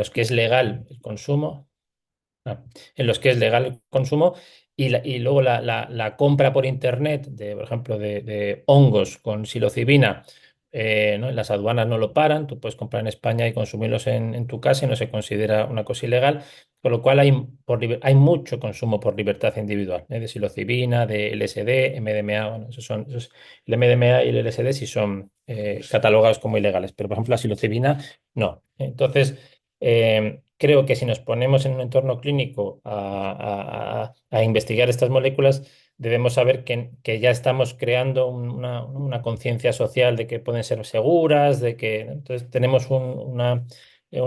los que es legal el consumo, ah, en los que es legal el consumo y luego la compra por internet de, por ejemplo, de hongos con psilocibina, ¿no? Las aduanas no lo paran, tú puedes comprar en España y consumirlos en tu casa y no se considera una cosa ilegal, con lo cual hay mucho consumo por libertad individual, de psilocibina, de LSD, MDMA, bueno, el MDMA y el LSD sí son catalogados como ilegales, pero por ejemplo la psilocibina no. Entonces, creo que si nos ponemos en un entorno clínico a investigar estas moléculas, debemos saber que ya estamos creando una conciencia social de que pueden ser seguras, de que entonces tenemos una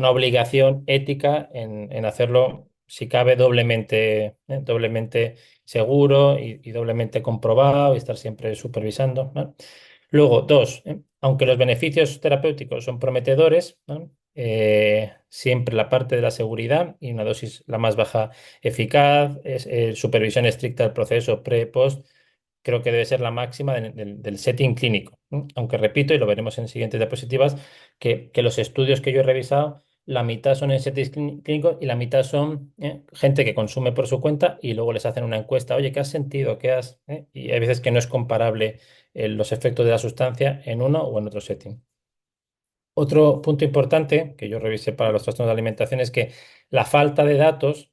obligación ética en hacerlo, si cabe, doblemente seguro y doblemente comprobado y estar siempre supervisando, ¿no? Luego, dos, aunque los beneficios terapéuticos son prometedores, ¿no? Siempre la parte de la seguridad y una dosis la más baja eficaz, supervisión estricta del proceso pre-post, creo que debe ser la máxima del setting clínico, ¿no? Aunque repito, y lo veremos en siguientes diapositivas, que los estudios que yo he revisado, la mitad son en settings clínicos y la mitad son gente que consume por su cuenta y luego les hacen una encuesta, oye, ¿qué has sentido? ¿Qué has? Y hay veces que no es comparable los efectos de la sustancia en uno o en otro setting. Otro punto importante que yo revisé para los trastornos de alimentación es que la falta de datos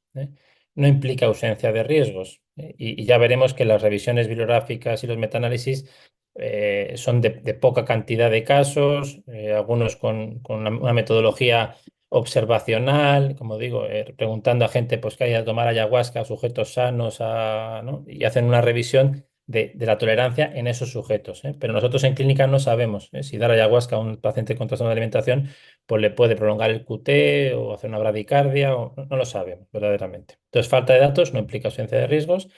no implica ausencia de riesgos. Y ya veremos que las revisiones bibliográficas y los metaanálisis son de poca cantidad de casos, algunos con una metodología observacional, como digo, preguntando a gente pues, que haya de tomar ayahuasca a sujetos sanos, ¿no? Y hacen una revisión de la tolerancia en esos sujetos, ¿eh? Pero nosotros en clínica no sabemos, ¿eh? Si dar ayahuasca a un paciente con trastorno de alimentación, pues le puede prolongar el QT o hacer una bradicardia, o no lo sabemos verdaderamente. Entonces, falta de datos no implica ausencia de riesgos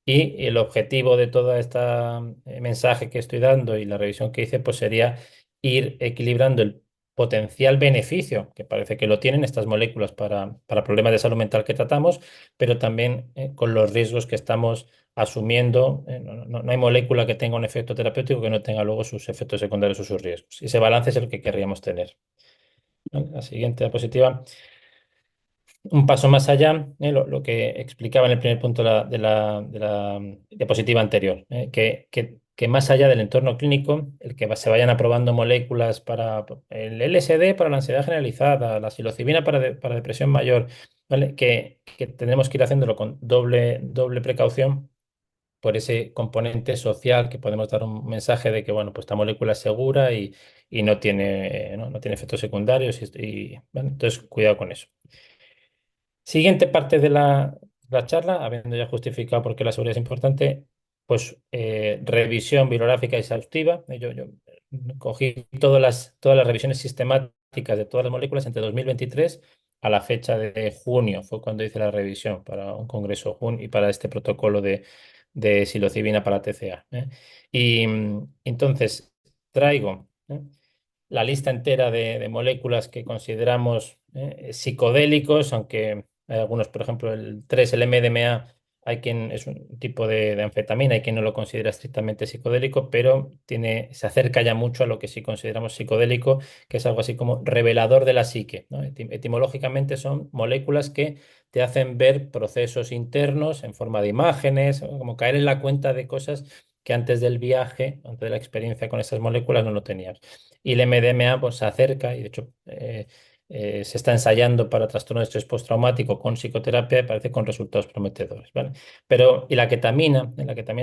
y el objetivo de toda esta mensaje que estoy dando y la revisión que hice, pues sería ir equilibrando el potencial beneficio, que parece que lo tienen estas moléculas para problemas de salud mental que tratamos, pero también con los riesgos que estamos asumiendo. No hay molécula que tenga un efecto terapéutico que no tenga luego sus efectos secundarios o sus riesgos. Y ese balance es el que querríamos tener. ¿Vale? La siguiente diapositiva. Un paso más allá, lo que explicaba en el primer punto de la diapositiva anterior, que más allá del entorno clínico, el que se vayan aprobando moléculas para el LSD para la ansiedad generalizada, la psilocibina para depresión mayor, ¿vale? Que tenemos que ir haciéndolo con doble precaución por ese componente social que podemos dar un mensaje de que, bueno, pues esta molécula es segura y no tiene efectos secundarios bueno, entonces cuidado con eso. Siguiente parte de la charla, habiendo ya justificado por qué la seguridad es importante, pues revisión bibliográfica exhaustiva. Yo cogí todas las revisiones sistemáticas de todas las moléculas entre 2023 a la fecha de junio, fue cuando hice la revisión para un congreso y para este protocolo de psilocibina para TCA. Y entonces traigo la lista entera de moléculas que consideramos psicodélicos, aunque hay algunos, por ejemplo, el MDMA, hay quien es un tipo de anfetamina, hay quien no lo considera estrictamente psicodélico, pero se acerca ya mucho a lo que sí consideramos psicodélico, que es algo así como revelador de la psique, ¿no? Etimológicamente son moléculas que te hacen ver procesos internos en forma de imágenes, como caer en la cuenta de cosas que antes del viaje, antes de la experiencia con esas moléculas, no lo tenías. Y el MDMA pues, se acerca y de hecho se está ensayando para trastorno de estrés postraumático con psicoterapia y parece con resultados prometedores, ¿vale? Pero, y la ketamina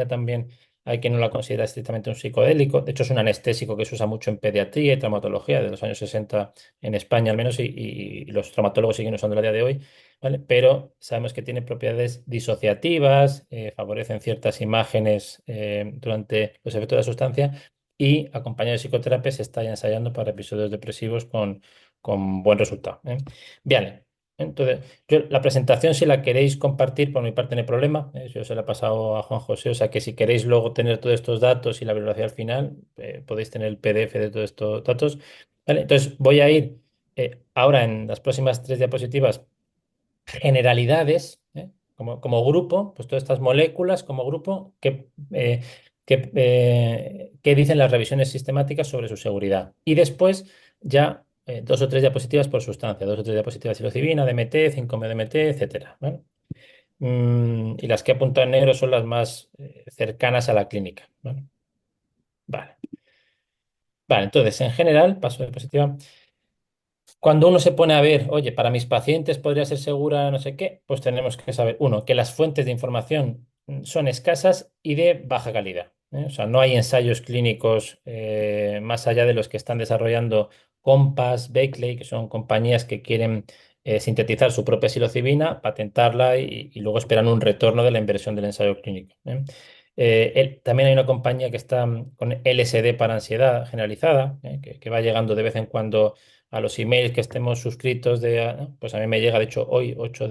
también hay quien no la considera estrictamente un psicodélico, de hecho es un anestésico que se usa mucho en pediatría y traumatología de los años 60 en España al menos y los traumatólogos siguen usando a día de hoy, ¿vale? Pero sabemos que tiene propiedades disociativas, favorecen ciertas imágenes durante los efectos de la sustancia y acompañado de psicoterapia se está ya ensayando para episodios depresivos con buen resultado, ¿eh? Bien, entonces la presentación si la queréis compartir por mi parte no hay problema, yo se la he pasado a Juan José, o sea que si queréis luego tener todos estos datos y la bibliografía al final, podéis tener el PDF de todos estos datos, ¿vale? Entonces voy a ir ahora en las próximas tres diapositivas generalidades, como grupo, pues todas estas moléculas como grupo que dicen las revisiones sistemáticas sobre su seguridad. Y después ya dos o tres diapositivas por sustancia, dos o tres diapositivas de psilocibina, DMT, 5-MeO-DMT, etcétera, ¿vale? Y las que he apuntado en negro son las más cercanas a la clínica, ¿vale? Vale. Vale, entonces, en general, paso de diapositiva. Cuando uno se pone a ver, oye, para mis pacientes podría ser segura no sé qué, pues tenemos que saber, uno, que las fuentes de información son escasas y de baja calidad, ¿eh? O sea, no hay ensayos clínicos más allá de los que están desarrollando Compass, Beckley, que son compañías que quieren sintetizar su propia psilocibina, patentarla y luego esperan un retorno de la inversión del ensayo clínico, ¿eh? También hay una compañía que está con LSD para ansiedad generalizada, que va llegando de vez en cuando a los emails que estemos suscritos pues a mí me llega, de hecho, hoy, el 8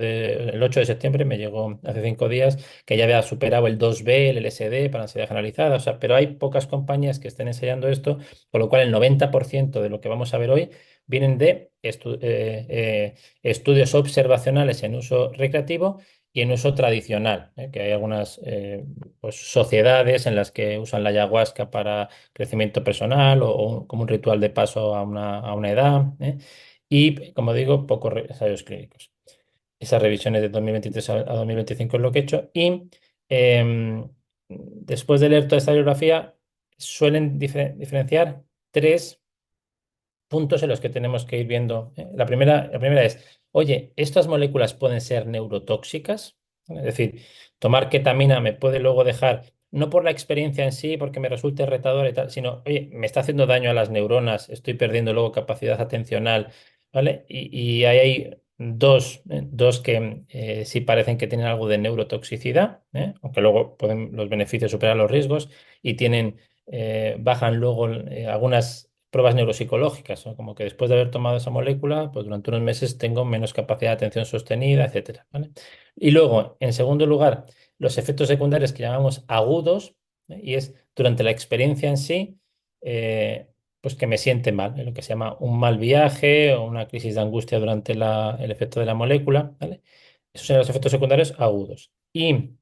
de septiembre, me llegó hace 5 días, que ya había superado el 2B, el LSD para ansiedad generalizada, o sea, pero hay pocas compañías que estén ensayando esto, con lo cual el 90% de lo que vamos a ver hoy vienen de estudios observacionales en uso recreativo y en uso tradicional, que hay algunas pues, sociedades en las que usan la ayahuasca para crecimiento personal o como un ritual de paso a una edad, ¿eh? Y, como digo, pocos ensayos clínicos. Esas revisiones de 2023 a 2025 es lo que he hecho. Y después de leer toda esta bibliografía, suelen diferenciar tres puntos en los que tenemos que ir viendo. La primera es, oye, ¿estas moléculas pueden ser neurotóxicas? Es decir, tomar ketamina me puede luego dejar, no por la experiencia en sí, porque me resulte retador y tal, sino, oye, me está haciendo daño a las neuronas, estoy perdiendo luego capacidad atencional, ¿vale? Y ahí hay dos que sí parecen que tienen algo de neurotoxicidad, aunque luego pueden los beneficios superar los riesgos y bajan luego algunas pruebas neuropsicológicas, ¿no? Como que después de haber tomado esa molécula, pues durante unos meses tengo menos capacidad de atención sostenida, etcétera, ¿vale? Y luego, en segundo lugar, los efectos secundarios que llamamos agudos, y es durante la experiencia en sí, eh, pues que me siente mal, lo que se llama un mal viaje o una crisis de angustia durante el efecto de la molécula, ¿vale? Esos son los efectos secundarios agudos. Y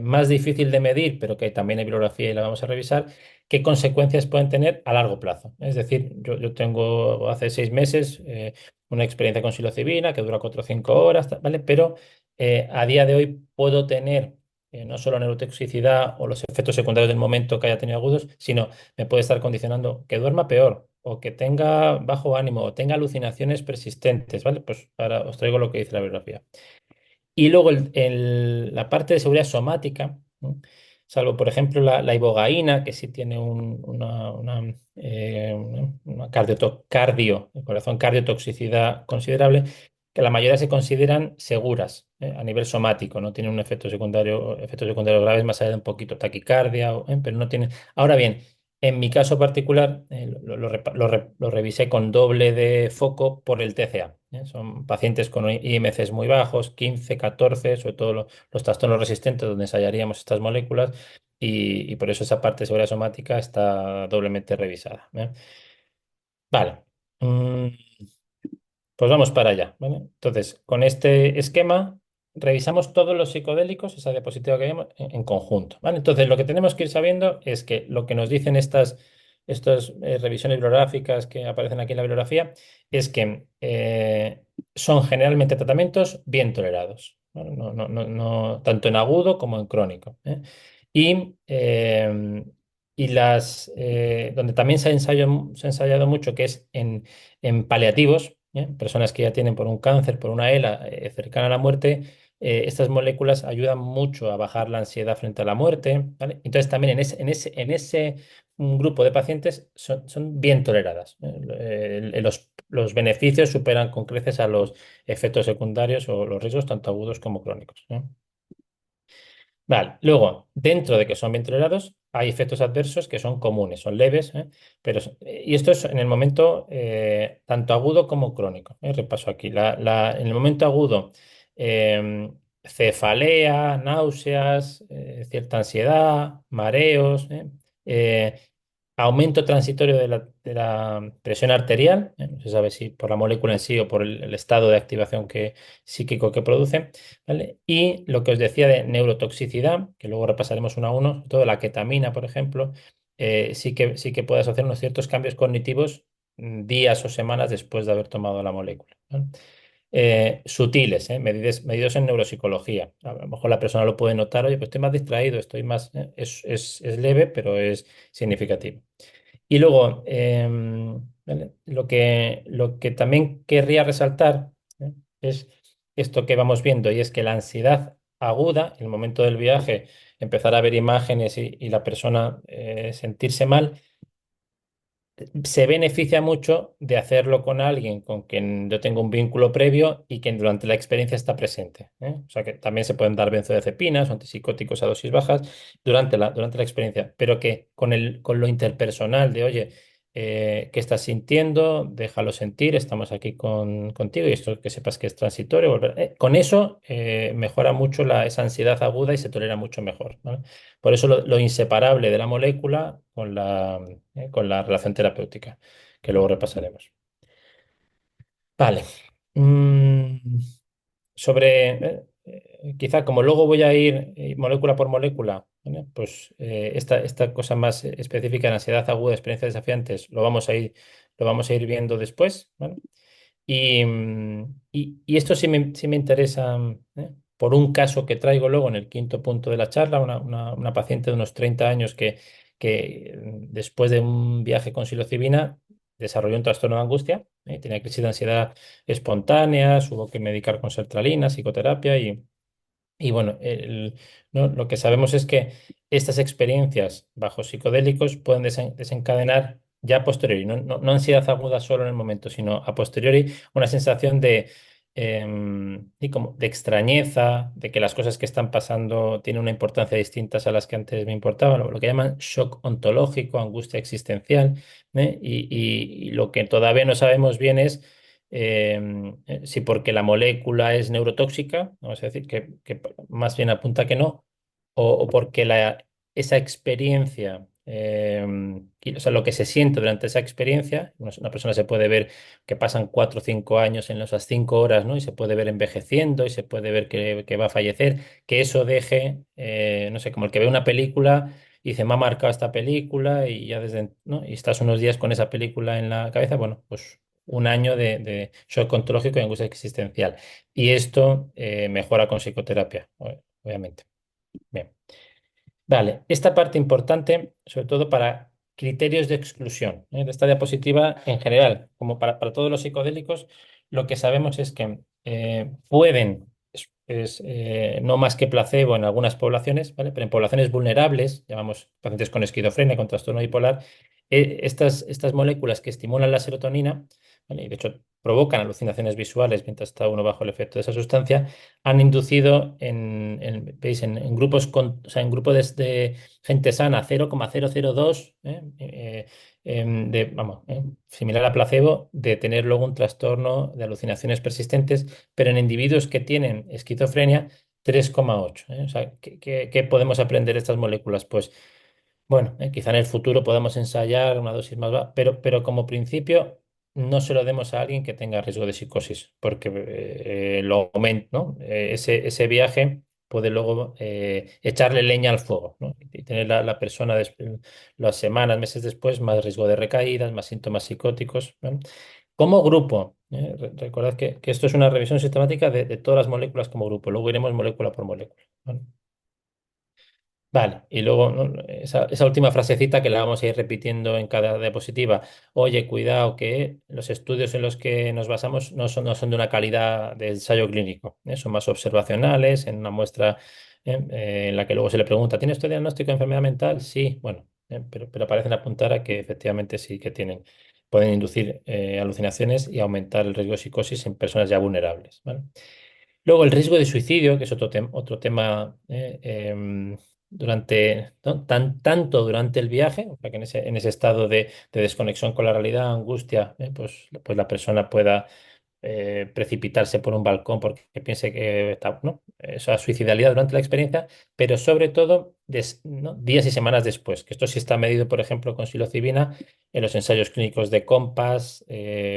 más difícil de medir, pero que también hay bibliografía y la vamos a revisar, qué consecuencias pueden tener a largo plazo. Es decir, yo tengo hace 6 meses una experiencia con psilocibina que dura 4 o 5 horas, ¿vale? Pero a día de hoy puedo tener no solo neurotoxicidad o los efectos secundarios del momento que haya tenido agudos, sino me puede estar condicionando que duerma peor o que tenga bajo ánimo o tenga alucinaciones persistentes, ¿vale? Pues ahora os traigo lo que dice la bibliografía. Y luego la parte de seguridad somática, ¿no? Salvo, por ejemplo, la ibogaína, que sí tiene una el corazón cardiotoxicidad considerable, que la mayoría se consideran seguras, a nivel somático, no tienen un efectos secundarios graves más allá de un poquito taquicardia, pero no tienen. Ahora bien, en mi caso particular, lo revisé con doble de foco por el TCA. Son pacientes con IMCs muy bajos, 15, 14, sobre todo los trastornos resistentes donde ensayaríamos estas moléculas y por eso esa parte de seguridad somática está doblemente revisada, ¿eh? Vale. Mm, pues vamos para allá, ¿vale? Entonces, con este esquema revisamos todos los psicodélicos, esa diapositiva que vemos, en conjunto, ¿vale? Entonces, lo que tenemos que ir sabiendo es que lo que nos dicen estas revisiones bibliográficas que aparecen aquí en la bibliografía es que son generalmente tratamientos bien tolerados, ¿vale? Tanto en agudo como en crónico, ¿eh? Y, donde también se ha ensayado mucho, que es en paliativos, personas que ya tienen por un cáncer, por una ELA cercana a la muerte, estas moléculas ayudan mucho a bajar la ansiedad frente a la muerte, ¿vale? Entonces también en ese grupo de pacientes son bien toleradas, ¿eh? Los beneficios superan con creces a los efectos secundarios o los riesgos tanto agudos como crónicos, ¿eh? Vale, luego, dentro de que son bien tolerados, hay efectos adversos que son comunes, son leves, y esto es en el momento tanto agudo como crónico, ¿eh? Repaso aquí. En el momento agudo, cefalea, náuseas, cierta ansiedad, mareos, aumento transitorio de la presión arterial, no se sabe si por la molécula en sí o por el estado de activación psíquico que produce, ¿vale? Y lo que os decía de neurotoxicidad, que luego repasaremos uno a uno, todo la ketamina, por ejemplo, sí que puede asociar unos ciertos cambios cognitivos días o semanas después de haber tomado la molécula. ¿Vale? Sutiles, medidos en neuropsicología. A lo mejor la persona lo puede notar, oye, pues estoy más distraído, estoy más... es leve, pero es significativo. Y luego, ¿vale? Lo que también querría resaltar, es esto que vamos viendo, y es que la ansiedad aguda, en el momento del viaje, empezar a ver imágenes y la persona sentirse mal, se beneficia mucho de hacerlo con alguien con quien yo tengo un vínculo previo y quien durante la experiencia está presente, ¿eh? O sea que también se pueden dar benzodiazepinas o antipsicóticos a dosis bajas durante la experiencia, pero que con lo interpersonal de, oye, ¿qué estás sintiendo? Déjalo sentir, estamos aquí contigo y esto que sepas que es transitorio. Con eso mejora mucho esa ansiedad aguda y se tolera mucho mejor, ¿vale? Por eso lo inseparable de la molécula con la relación terapéutica, que luego repasaremos. Vale. Mm, quizá como luego voy a ir molécula por molécula, ¿vale? Pues esta cosa más específica en ansiedad aguda, experiencias desafiantes, lo vamos a ir viendo después, ¿vale? Y esto sí me interesa, por un caso que traigo luego en el quinto punto de la charla, una paciente de unos 30 años que después de un viaje con psilocibina desarrolló un trastorno de angustia, tenía crisis de ansiedad espontáneas, hubo que medicar con sertralina, psicoterapia y bueno, ¿no? Lo que sabemos es que estas experiencias bajo psicodélicos pueden desencadenar ya a posteriori, no ansiedad aguda solo en el momento, sino a posteriori una sensación y como de extrañeza, de que las cosas que están pasando tienen una importancia distinta a las que antes me importaban, lo que llaman shock ontológico, angustia existencial, y lo que todavía no sabemos bien es si porque la molécula es neurotóxica, vamos a decir que más bien apunta que no, o porque esa experiencia, o sea, lo que se siente durante esa experiencia, una persona se puede ver que pasan 4 o 5 años en esas 5 horas, ¿no? Y se puede ver envejeciendo y se puede ver que va a fallecer, que eso deje, no sé, como el que ve una película y dice, me ha marcado esta película y ya ¿no? Y estás unos días con esa película en la cabeza, bueno, pues un año de shock ontológico y angustia existencial. Y esto mejora con psicoterapia, obviamente. Bien. Vale, esta parte importante, sobre todo para criterios de exclusión. De esta diapositiva, en general, como para todos los psicodélicos, lo que sabemos es que pueden, no más que placebo en algunas poblaciones, ¿vale? Pero en poblaciones vulnerables, llamamos pacientes con esquizofrenia, con trastorno bipolar, estas moléculas que estimulan la serotonina, ¿vale? Y de hecho provocan alucinaciones visuales mientras está uno bajo el efecto de esa sustancia, han inducido ¿veis? En grupos o sea, en grupos de gente sana 0,002, vamos, similar a placebo, de tener luego un trastorno de alucinaciones persistentes, pero en individuos que tienen esquizofrenia 3,8. O sea, ¿qué podemos aprender de estas moléculas? Pues bueno, quizá en el futuro podamos ensayar una dosis más baja, pero como principio no se lo demos a alguien que tenga riesgo de psicosis, porque lo aumenta, ¿no? Ese viaje puede luego echarle leña al fuego, ¿no? Y tener la persona las semanas, meses después más riesgo de recaídas, más síntomas psicóticos, ¿no? Como grupo, recordad que esto es una revisión sistemática de todas las moléculas como grupo, luego iremos molécula por molécula, ¿vale? Vale, y luego, ¿no? esa última frasecita que la vamos a ir repitiendo en cada diapositiva. Oye, cuidado que los estudios en los que nos basamos no son de una calidad de ensayo clínico, son más observacionales, en una muestra en la que luego se le pregunta, ¿tiene usted diagnóstico de enfermedad mental? Sí, bueno, pero parecen apuntar a que efectivamente sí que pueden inducir alucinaciones y aumentar el riesgo de psicosis en personas ya vulnerables, ¿vale? Luego el riesgo de suicidio, que es otro tema ¿no? Tanto durante el viaje, o sea, que en ese estado de desconexión con la realidad, angustia, pues la persona pueda precipitarse por un balcón porque piense que está, ¿no? Esa suicidalidad durante la experiencia, pero sobre todo ¿no? días y semanas después, que esto sí está medido, por ejemplo, con psilocibina en los ensayos clínicos de COMPAS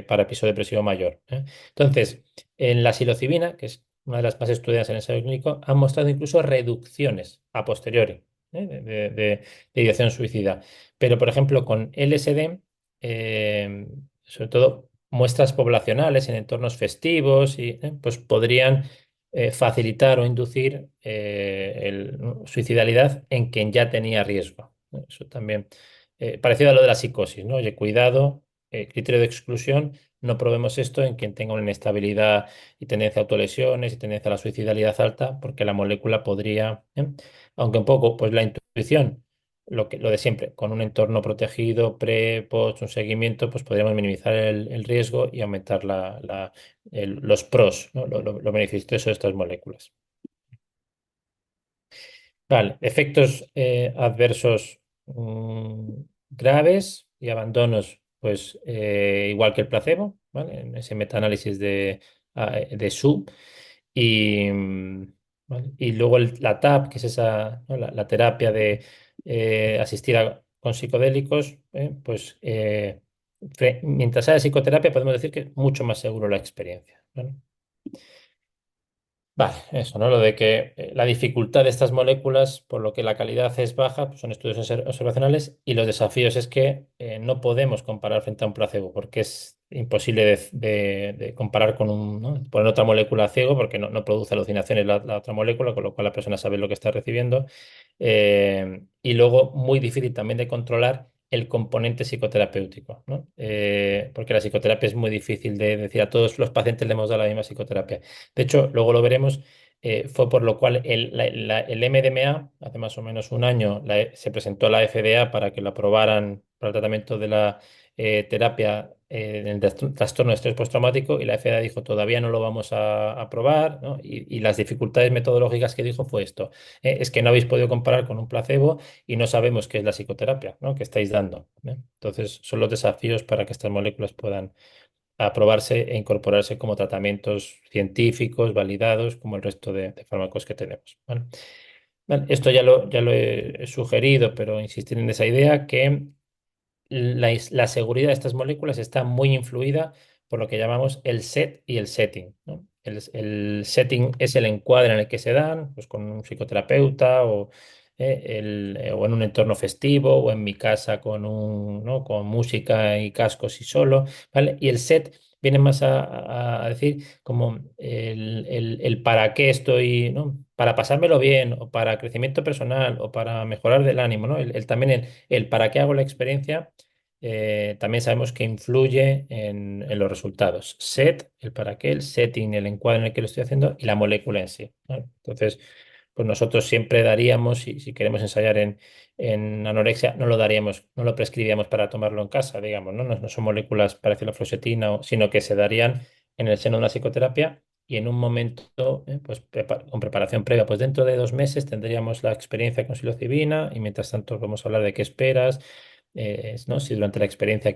para episodio depresivo mayor. Entonces, en la psilocibina, que es una de las más estudiadas en el ensayo clínico, han mostrado incluso reducciones a posteriori de ideación suicida. Pero, por ejemplo, con LSD, sobre todo muestras poblacionales en entornos festivos y pues podrían facilitar o inducir ¿no? suicidalidad en quien ya tenía riesgo. ¿No? Eso también, parecido a lo de la psicosis, ¿no? Oye, cuidado, criterio de exclusión, no probemos esto en quien tenga una inestabilidad y tendencia a autolesiones y tendencia a la suicidalidad alta, porque la molécula podría, aunque un poco, pues la intuición lo de siempre, con un entorno protegido, pre, post, un seguimiento, pues podríamos minimizar el riesgo y aumentar los pros, ¿no? Lo beneficioso de estas moléculas. Vale, efectos adversos graves y abandonos, pues igual que el placebo, ¿vale? En ese metaanálisis de Su. Y, ¿vale? Y luego la TAP, que es esa, ¿no? La terapia asistida con psicodélicos, pues mientras haya psicoterapia podemos decir que es mucho más seguro la experiencia. ¿Vale? Vale, eso, ¿no? Lo de que la dificultad de estas moléculas, por lo que la calidad es baja, pues son estudios observacionales y los desafíos es que no podemos comparar frente a un placebo porque es imposible de comparar con ¿no? Poner otra molécula a ciego porque no produce alucinaciones la otra molécula, con lo cual la persona sabe lo que está recibiendo. Y luego muy difícil también de controlar el componente psicoterapéutico, ¿no? Porque la psicoterapia es muy difícil de decir a todos los pacientes le hemos dado la misma psicoterapia. De hecho, luego lo veremos, fue por lo cual el MDMA, hace más o menos un año, se presentó a la FDA para que lo aprobaran para el tratamiento de la terapia del trastorno de estrés postraumático y la FDA dijo todavía no lo vamos a aprobar, ¿no? Y las dificultades metodológicas que dijo fue esto, es que no habéis podido comparar con un placebo y no sabemos qué es la psicoterapia, ¿no? que estáis dando. Entonces, son los desafíos para que estas moléculas puedan aprobarse e incorporarse como tratamientos científicos, validados, como el resto de fármacos que tenemos. ¿Vale? Vale, esto ya lo he sugerido, pero insistir en esa idea que la seguridad de estas moléculas está muy influida por lo que llamamos el set y el setting, ¿no? El setting es el encuadre en el que se dan, pues con un psicoterapeuta o en un entorno festivo o en mi casa ¿no? con música y cascos y solo, ¿vale? Y el set viene más a decir como el para qué estoy, ¿no? Para pasármelo bien o para crecimiento personal o para mejorar del ánimo, ¿no? También el para qué hago la experiencia también sabemos que influye en los resultados. Set, el para qué, el setting, el encuadre en el que lo estoy haciendo y la molécula en sí. ¿Vale? Entonces, pues nosotros siempre daríamos, si queremos ensayar en anorexia, no lo daríamos, no lo prescribíamos para tomarlo en casa, digamos, ¿no? No son moléculas parecidas a la fluoxetina, sino que se darían en el seno de una psicoterapia y en un momento, pues con preparación previa, pues dentro de 2 meses tendríamos la experiencia con psilocibina y mientras tanto vamos a hablar de qué esperas, ¿no? Si durante la experiencia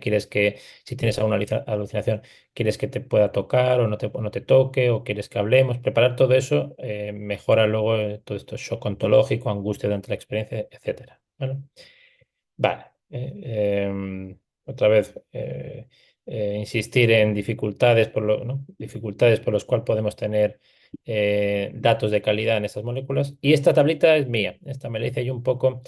si tienes alguna alucinación, quieres que te pueda tocar o no te toque, o quieres que hablemos, preparar todo eso, mejora luego todo esto, shock ontológico, angustia durante la experiencia, etcétera. ¿Vale? Vale. Otra vez, insistir en dificultades ¿no? Dificultades por las cuales podemos tener datos de calidad en estas moléculas. Y esta tablita es mía. Esta me la hice yo un poco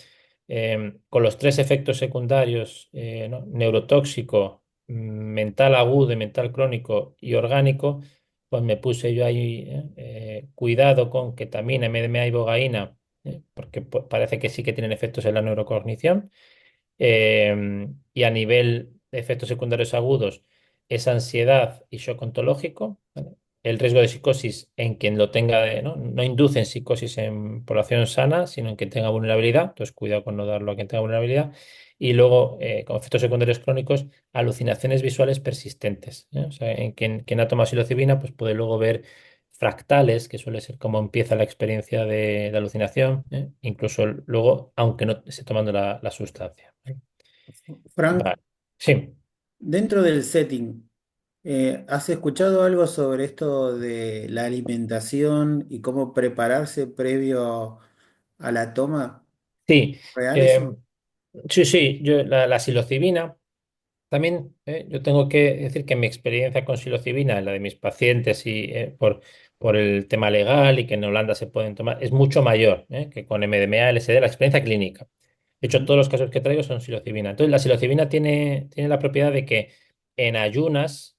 con los tres efectos secundarios, ¿no? Neurotóxico, mental agudo y mental crónico y orgánico. Pues me puse yo ahí cuidado con ketamina, MDMA y ibogaína, porque parece que sí que tienen efectos en la neurocognición. Y a nivel de efectos secundarios agudos es ansiedad y shock ontológico. ¿Vale? El riesgo de psicosis en quien lo tenga, no inducen psicosis en población sana, sino en quien tenga vulnerabilidad. Entonces, cuidado con no darlo a quien tenga vulnerabilidad. Y luego, con efectos secundarios crónicos, alucinaciones visuales persistentes. O sea, en quien ha tomado psilocibina, pues puede luego ver fractales, que suele ser cómo empieza la experiencia de alucinación, incluso luego, aunque no esté tomando la sustancia. ¿Vale? Frank, Vale. Sí, dentro del setting, ¿has escuchado algo sobre esto de la alimentación y cómo prepararse previo a la toma? sí, ¿Real eh, eso? sí, la psilocibina. También yo tengo que decir que mi experiencia con psilocibina, la de mis pacientes y por el tema legal y que en Holanda se pueden tomar, es mucho mayor que con MDMA, LSD, la experiencia clínica. De hecho, Ujú. todos los casos que traigo son psilocibina. Entonces, la psilocibina tiene la propiedad de que en ayunas,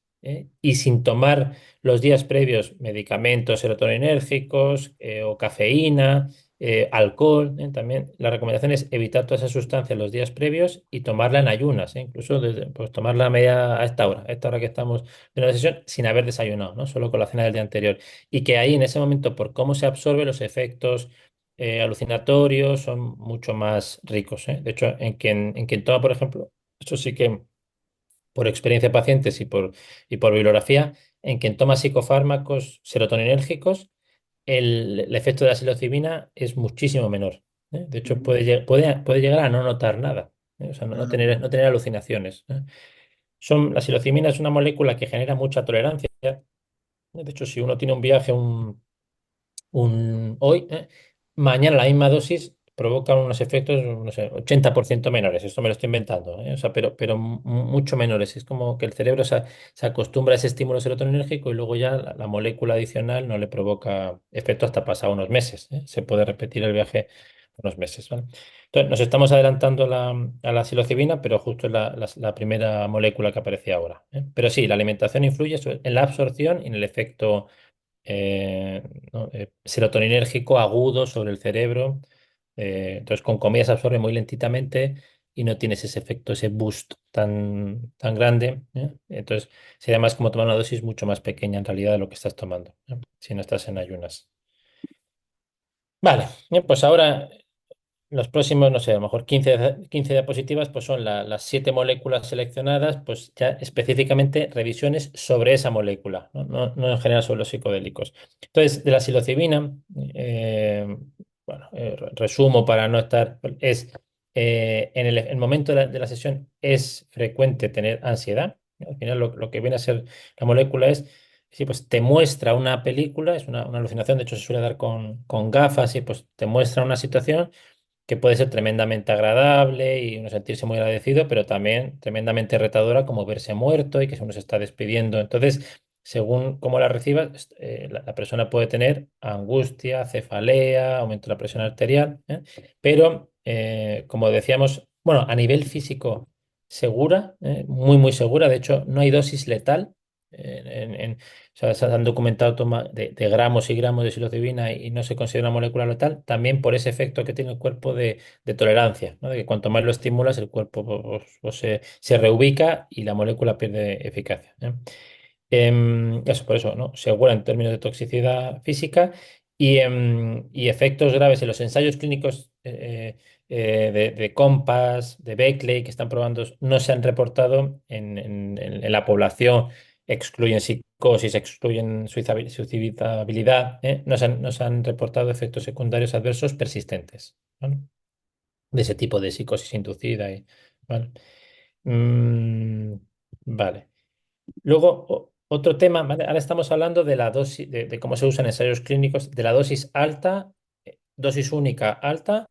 y sin tomar los días previos medicamentos serotoninérgicos, o cafeína, alcohol. También la recomendación es evitar todas esas sustancias los días previos y tomarla en ayunas, incluso pues, tomarla a esta hora que estamos en la sesión, sin haber desayunado, ¿no? Solo con la cena del día anterior. Y que ahí en ese momento, por cómo se absorbe, los efectos alucinatorios son mucho más ricos, ¿eh? De hecho, en quien toma, por ejemplo, eso sí que por experiencia de pacientes y por bibliografía, en quien toma psicofármacos serotoninérgicos, el efecto de la psilocibina es muchísimo menor. De hecho, Ujú. puede llegar a no notar nada, o sea, no Ah, tener, no tener alucinaciones. La psilocibina es una molécula que genera mucha tolerancia. De hecho, si uno tiene un viaje, hoy, mañana la misma dosis provoca unos efectos, no sé, 80% menores. Esto me lo estoy inventando, ¿eh? O sea, pero mucho menores. Es como que el cerebro se acostumbra a ese estímulo serotoninérgico y luego ya la molécula adicional no le provoca efecto hasta pasar unos meses, ¿eh? Se puede repetir el viaje unos meses, ¿vale? Entonces, nos estamos adelantando a la psilocibina, pero justo es la primera molécula que aparece ahora, ¿eh? Pero sí, la alimentación influye en la absorción y en el efecto eh, ¿no? Serotoninérgico agudo sobre el cerebro. Entonces, con comida se absorbe muy lentitamente y no tienes ese efecto, ese boost tan grande, ¿eh? Entonces, sería más como tomar una dosis mucho más pequeña en realidad de lo que estás tomando, si no estás en ayunas. Vale, pues ahora los próximos, no sé, a lo mejor 15 diapositivas, pues son las 7 moléculas seleccionadas, pues ya específicamente revisiones sobre esa molécula, ¿no? No en general sobre los psicodélicos. Entonces, de la psilocibina, eh, bueno, resumo para no estar, en el momento de la sesión es frecuente tener ansiedad. Al final lo que viene a ser la molécula es, sí, pues te muestra una película, es una alucinación, de hecho se suele dar con gafas, y pues te muestra una situación que puede ser tremendamente agradable y uno sentirse muy agradecido, pero también tremendamente retadora, como verse muerto y que uno se está despidiendo. Entonces, según cómo la recibas, la persona puede tener angustia, cefalea, aumento de la presión arterial, ¿eh? Pero, como decíamos, bueno, a nivel físico, segura, muy, muy segura. De hecho, no hay dosis letal. O sea, se han documentado toma de gramos y gramos de psilocibina y no se considera una molécula letal, también por ese efecto que tiene el cuerpo de tolerancia, ¿no? De que cuanto más lo estimulas, el cuerpo pues, se reubica y la molécula pierde eficacia, ¿eh? Eso, por eso, ¿no? Segura en términos de toxicidad física y efectos graves en los ensayos clínicos, de COMPAS, de Beckley, que están probando, no se han reportado en la población. Excluyen psicosis, excluyen suicidabilidad, ¿eh? No se han reportado efectos secundarios adversos persistentes, ¿vale? De ese tipo de psicosis inducida. ¿Vale? Mm, vale. Luego, otro tema, ¿vale? Ahora estamos hablando de la dosis, de cómo se usan ensayos clínicos, de la dosis alta, dosis única alta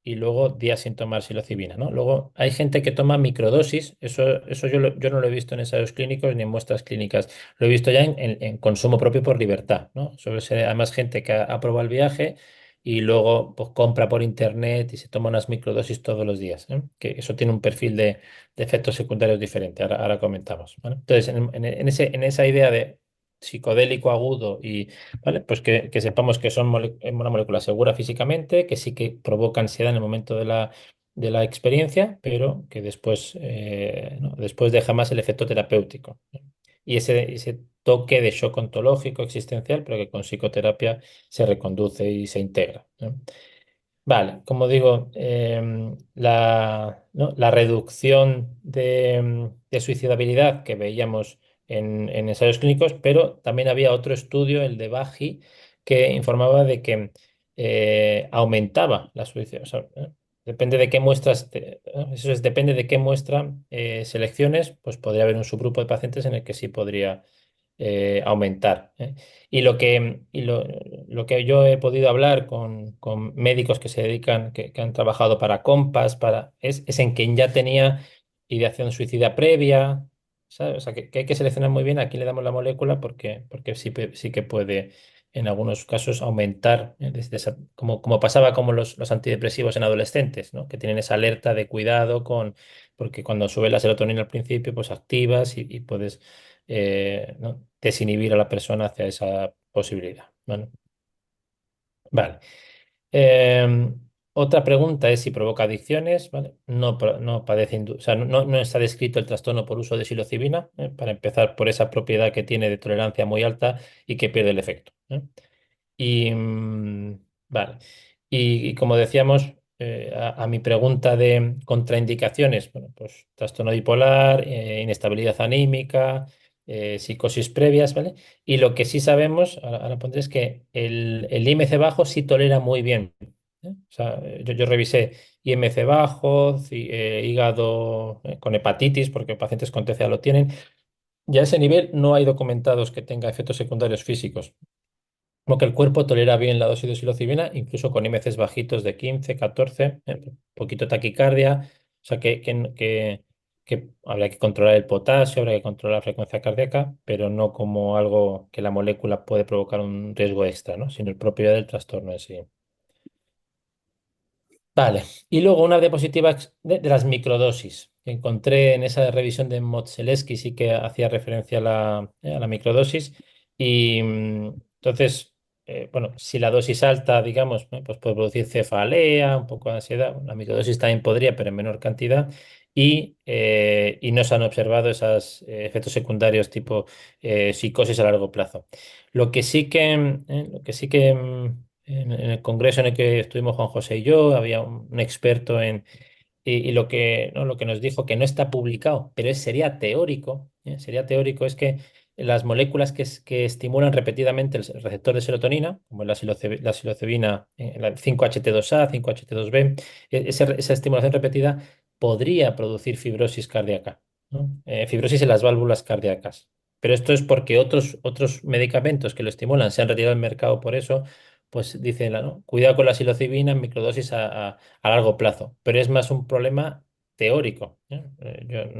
y luego días sin tomar psilocibina, ¿no? Luego hay gente que toma microdosis, eso yo no lo he visto en ensayos clínicos ni en muestras clínicas, lo he visto ya en consumo propio por libertad, ¿no? Suele ser además gente que ha probado el viaje y luego pues, compra por internet y se toma unas microdosis todos los días, ¿eh? Que eso tiene un perfil de efectos secundarios diferente, ahora comentamos, ¿vale? Entonces, en esa idea de psicodélico agudo y, ¿vale? Pues que sepamos que son una molécula segura físicamente, que sí que provoca ansiedad en el momento de la experiencia, pero que después, ¿no? Después deja más el efecto terapéutico, ¿no? Y ese toque de shock ontológico existencial, pero que con psicoterapia se reconduce y se integra, ¿no? Vale, como digo, ¿no? La reducción de suicidabilidad que veíamos en ensayos clínicos, pero también había otro estudio, el de Baji, que informaba de que aumentaba la suicidio. O sea, depende de qué muestras, eso es, depende de qué muestra selecciones, pues podría haber un subgrupo de pacientes en el que sí podría aumentar, ¿eh? Y lo que yo he podido hablar con médicos que se dedican, que han trabajado para Compass, es en quien ya tenía ideación suicida previa, ¿sabes? O sea, que hay que seleccionar muy bien a quién le damos la molécula porque sí, sí que puede. en algunos casos aumentar, como pasaba como los antidepresivos en adolescentes, ¿no? Que tienen esa alerta de cuidado porque cuando sube la serotonina al principio, pues activas y puedes ¿no? desinhibir a la persona hacia esa posibilidad. Bueno, vale. Eh, Otra pregunta es si provoca adicciones, ¿vale? No padece, o sea, no está descrito el trastorno por uso de psilocibina, para empezar por esa propiedad que tiene de tolerancia muy alta y que pierde el efecto. Y, vale. Y como decíamos, a mi pregunta de contraindicaciones, bueno, pues trastorno bipolar, inestabilidad anímica, psicosis previas, ¿vale? Y lo que sí sabemos, ahora pondré, es que el IMC bajo sí tolera muy bien. O sea, yo revisé IMC bajo, hígado con hepatitis, porque pacientes con TCA lo tienen. Y a ese nivel no hay documentados que tenga efectos secundarios físicos. Como que el cuerpo tolera bien la dosis de psilocibina, incluso con IMCs bajitos de 15, 14, poquito taquicardia. O sea que habría que controlar el potasio, habría que controlar la frecuencia cardíaca, pero no como algo que la molécula puede provocar un riesgo extra, ¿no? Sino el propio del trastorno en sí. Vale, y luego una diapositiva de las microdosis que encontré en esa revisión de Modzelewski, sí que hacía referencia a la microdosis. Y entonces, bueno, si la dosis alta, digamos, pues puede producir cefalea, un poco de ansiedad. La microdosis también podría, pero en menor cantidad. Y no se han observado esos efectos secundarios tipo psicosis a largo plazo. Lo que sí que en el congreso en el que estuvimos Juan José y yo, había un experto y lo que, ¿no? Lo que nos dijo que no está publicado, pero sería teórico, es que las moléculas que estimulan repetidamente el receptor de serotonina, como la psilocibina, la 5-HT2A, 5-HT2B, esa estimulación repetida podría producir fibrosis cardíaca, ¿no? Fibrosis en las válvulas cardíacas. Pero esto es porque otros medicamentos que lo estimulan se han retirado del mercado por eso, pues dicen, ¿no? Cuidado con la psilocibina en microdosis a largo plazo, pero es más un problema teórico, ¿eh?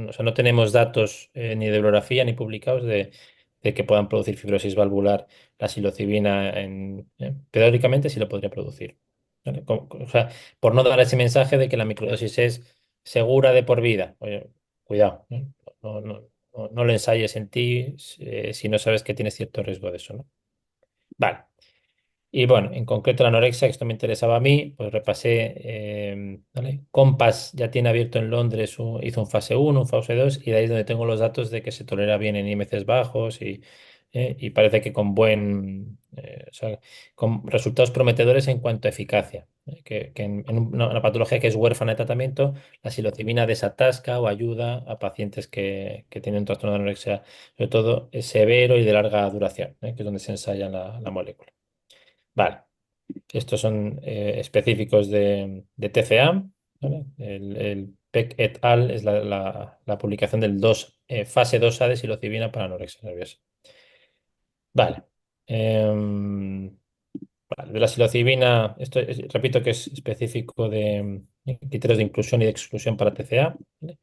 O sea, no tenemos datos ni de bibliografía ni publicados de que puedan producir fibrosis valvular la psilocibina teóricamente sí lo podría producir. ¿Vale? O sea, por no dar ese mensaje de que la microdosis es segura de por vida. Oye, cuidado, ¿eh? No lo ensayes en ti si no sabes que tienes cierto riesgo de eso, ¿no? Vale. Y bueno, en concreto la anorexia, que esto me interesaba a mí, pues repasé, ¿vale? Compass ya tiene abierto en Londres, hizo un fase uno, un fase 2 y de ahí es donde tengo los datos de que se tolera bien en IMCs bajos y parece que o sea, con resultados prometedores en cuanto a eficacia. Que en una patología que es huérfana de tratamiento, la psilocibina desatasca o ayuda a pacientes que tienen un trastorno de anorexia, sobre todo severo y de larga duración, que es donde se ensaya la molécula. Vale, estos son específicos de TCA, ¿vale? El Peck et al. Es la publicación del fase 2A de psilocibina para anorexia nerviosa. Vale. Em, vale, de la psilocibina, repito que es específico de criterios de inclusión y de exclusión para TCA. ¿Vale?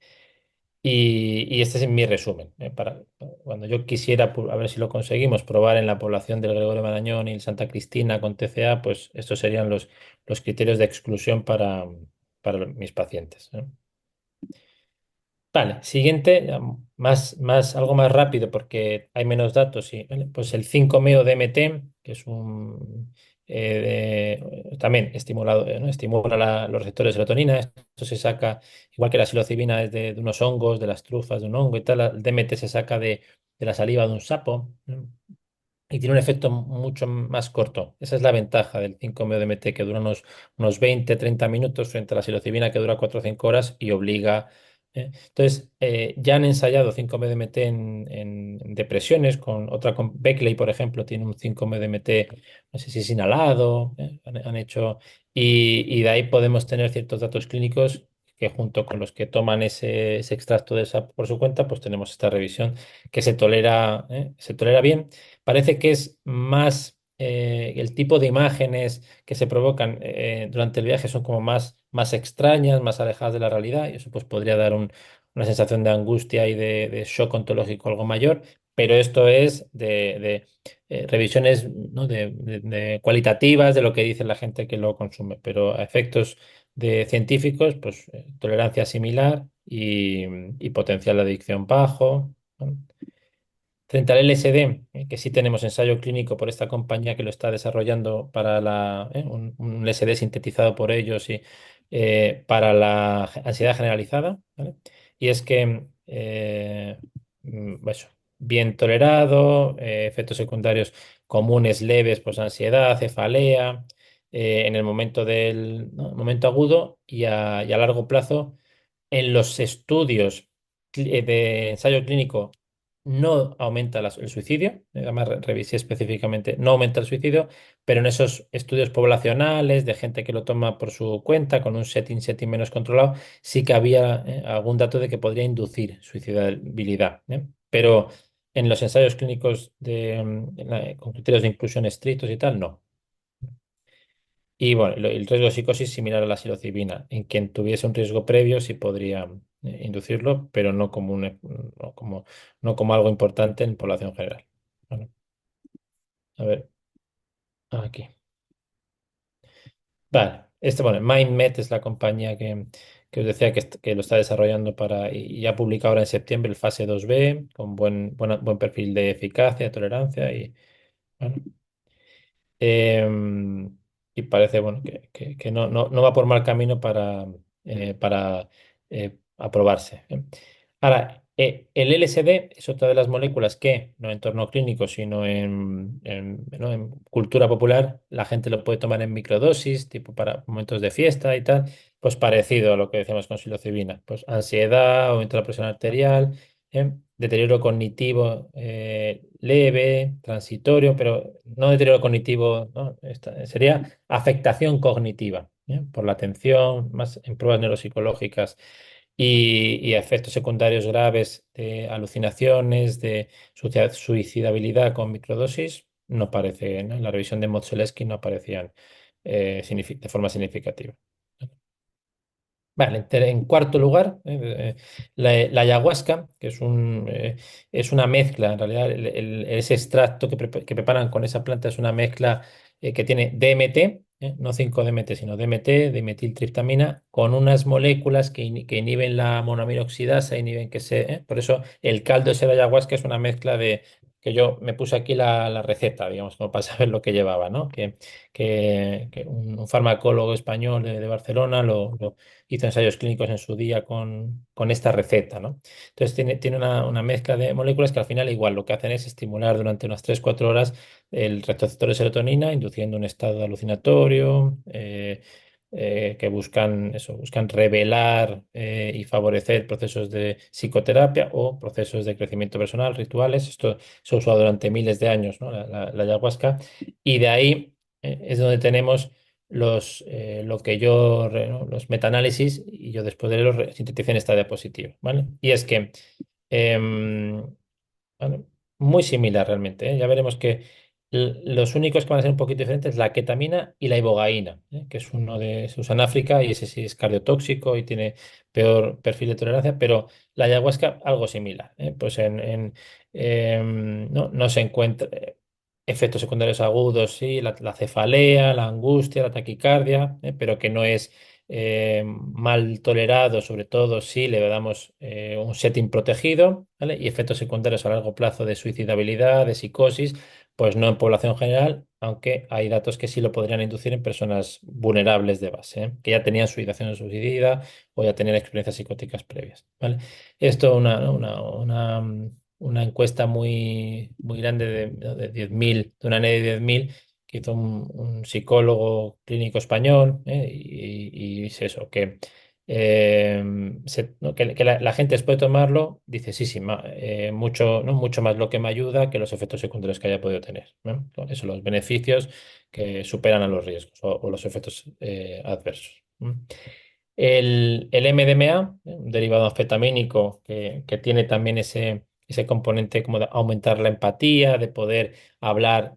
Y este es mi resumen. Cuando yo quisiera, a ver si lo conseguimos, probar en la población del Gregorio Marañón y el Santa Cristina con TCA, pues estos serían los criterios de exclusión para mis pacientes, ¿no? Vale, siguiente, ya algo más rápido porque hay menos datos. ¿Vale? Pues el 5-MeO-DMT, que es también ¿no? Estimula los receptores de serotonina. Esto se saca, igual que la psilocibina es de unos hongos, de las trufas de un hongo y tal, el DMT se saca de la saliva de un sapo, ¿no? Y tiene un efecto mucho más corto. Esa es la ventaja del 5-MeO-DMT, que dura unos 20-30 minutos frente a la psilocibina que dura 4 o 5 horas y obliga. Entonces, ya han ensayado 5-MeO-DMT en depresiones, con Beckley, por ejemplo, tiene un 5-MeO-DMT, no sé si es inhalado, han hecho, y de ahí podemos tener ciertos datos clínicos que junto con los que toman ese extracto de esa por su cuenta, pues tenemos esta revisión que se tolera bien. Parece que es más el tipo de imágenes que se provocan durante el viaje son como más extrañas, más alejadas de la realidad, y eso pues podría dar una sensación de angustia y de shock ontológico algo mayor, pero esto es de revisiones, ¿no? de cualitativas de lo que dice la gente que lo consume, pero a efectos de científicos, pues tolerancia similar y potencial de adicción bajo, ¿no? Frente al LSD, que sí tenemos ensayo clínico por esta compañía que lo está desarrollando para un LSD sintetizado por ellos y para la ansiedad generalizada, ¿vale? Y es que, eso, bien tolerado, efectos secundarios comunes leves, pues ansiedad, cefalea, en el momento del, ¿no? momento agudo y a largo plazo en los estudios de ensayo clínico no aumenta el suicidio, además revisé específicamente, no aumenta el suicidio, pero en esos estudios poblacionales de gente que lo toma por su cuenta, con un setting menos controlado, sí que había algún dato de que podría inducir suicidabilidad, ¿eh? Pero en los ensayos clínicos con criterios de inclusión estrictos y tal, no. Y bueno, el riesgo de psicosis similar a la psilocibina. En quien tuviese un riesgo previo sí podría inducirlo, pero no como algo importante en población general. Bueno, a ver, aquí. Vale, bueno, MindMed es la compañía que os decía que lo está desarrollando y ha publicado ahora en septiembre el fase 2b con buen perfil de eficacia, de tolerancia y bueno. Em, y parece bueno, que no va por mal camino para aprobarse. ¿Eh? Ahora, el LSD es otra de las moléculas que, no en entorno clínico, sino ¿no? en cultura popular, la gente lo puede tomar en microdosis, tipo para momentos de fiesta y tal, pues parecido a lo que decíamos con psilocibina, pues ansiedad, aumento de la presión arterial, deterioro cognitivo leve, transitorio, pero no deterioro cognitivo, ¿no? Sería afectación cognitiva, por la atención, más en pruebas neuropsicológicas y efectos secundarios graves de alucinaciones, de suicidabilidad con microdosis, no parece, ¿no? En la revisión de Modzelewski no aparecían de forma significativa. Vale, en cuarto lugar, la ayahuasca, que es una mezcla, en realidad ese extracto que preparan con esa planta es una mezcla que tiene DMT, no 5-DMT, sino DMT, dimetiltriptamina, con unas moléculas que inhiben la monoamina oxidasa, inhiben por eso el caldo ese de ayahuasca es una mezcla que yo me puse aquí la receta, digamos, como para saber lo que llevaba, ¿no? Que un farmacólogo español de Barcelona hizo ensayos clínicos en su día con esta receta, ¿no? Entonces tiene una mezcla de moléculas que al final igual lo que hacen es estimular durante unas 3-4 horas el receptor de serotonina, induciendo un estado alucinatorio, que buscan revelar y favorecer procesos de psicoterapia o procesos de crecimiento personal, rituales. Esto se ha usado durante miles de años, ¿no? La ayahuasca. Y de ahí es donde tenemos lo que ¿no? Los metaanálisis y yo después de los sinteticé en esta diapositiva, ¿vale? Y es que em, bueno, muy similar realmente, ¿eh? Ya veremos que los únicos que van a ser un poquito diferentes es la ketamina y la ibogaína, que es uno se usa en África y ese sí es cardiotóxico y tiene peor perfil de tolerancia, pero la ayahuasca algo similar, pues no se encuentra efectos secundarios agudos, sí, la cefalea, la angustia, la taquicardia, pero que no es mal tolerado, sobre todo si le damos un setting protegido, ¿vale? Y efectos secundarios a largo plazo de suicidabilidad, de psicosis, pues no en población general, aunque hay datos que sí lo podrían inducir en personas vulnerables de base, que ya tenían su ideación suicida o ya tenían experiencias psicóticas previas, ¿vale? Esto una encuesta muy grande de 10.000, de una media de 10.000 que hizo un psicólogo clínico español, y es eso, ¿no? que la gente después de tomarlo dice, sí, sí, mucho, ¿no? Mucho más lo que me ayuda que los efectos secundarios que haya podido tener, ¿no? Con eso, los beneficios que superan a los riesgos o los efectos adversos. El MDMA, un derivado anfetamínico que tiene también ese componente como de aumentar la empatía, de poder hablar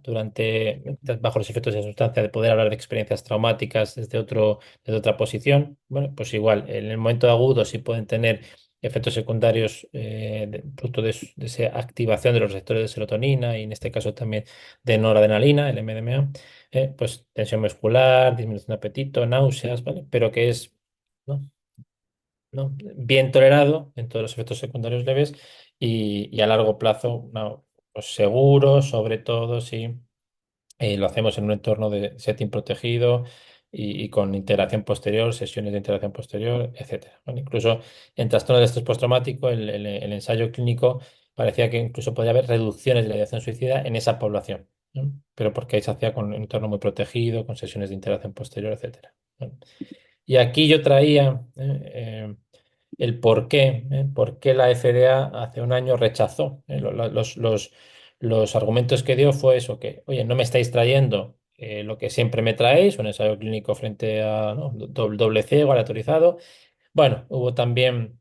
bajo los efectos de la sustancia, de poder hablar de experiencias traumáticas desde otra posición. Bueno, pues igual, en el momento agudo sí pueden tener efectos secundarios fruto de esa activación de los receptores de serotonina y en este caso también de noradrenalina, el MDMA, pues tensión muscular, disminución de apetito, náuseas, ¿vale? Pero que es, ¿no? ¿no? Bien tolerado en todos los efectos secundarios leves y a largo plazo, no, pues seguro, sobre todo si lo hacemos en un entorno de setting protegido y con integración posterior, sesiones de integración posterior, etcétera. Bueno, incluso en trastorno de estrés postraumático, el ensayo clínico parecía que incluso podía haber reducciones de la ideación suicida en esa población, ¿no? Pero porque ahí se hacía con un entorno muy protegido, con sesiones de integración posterior, etcétera. Bueno, y aquí yo traía el por qué la FDA hace un año rechazó. Los argumentos que dio fue eso, que, oye, no me estáis trayendo lo que siempre me traéis, un ensayo clínico frente a, ¿no? Doble ciego, aleatorizado. Bueno, hubo también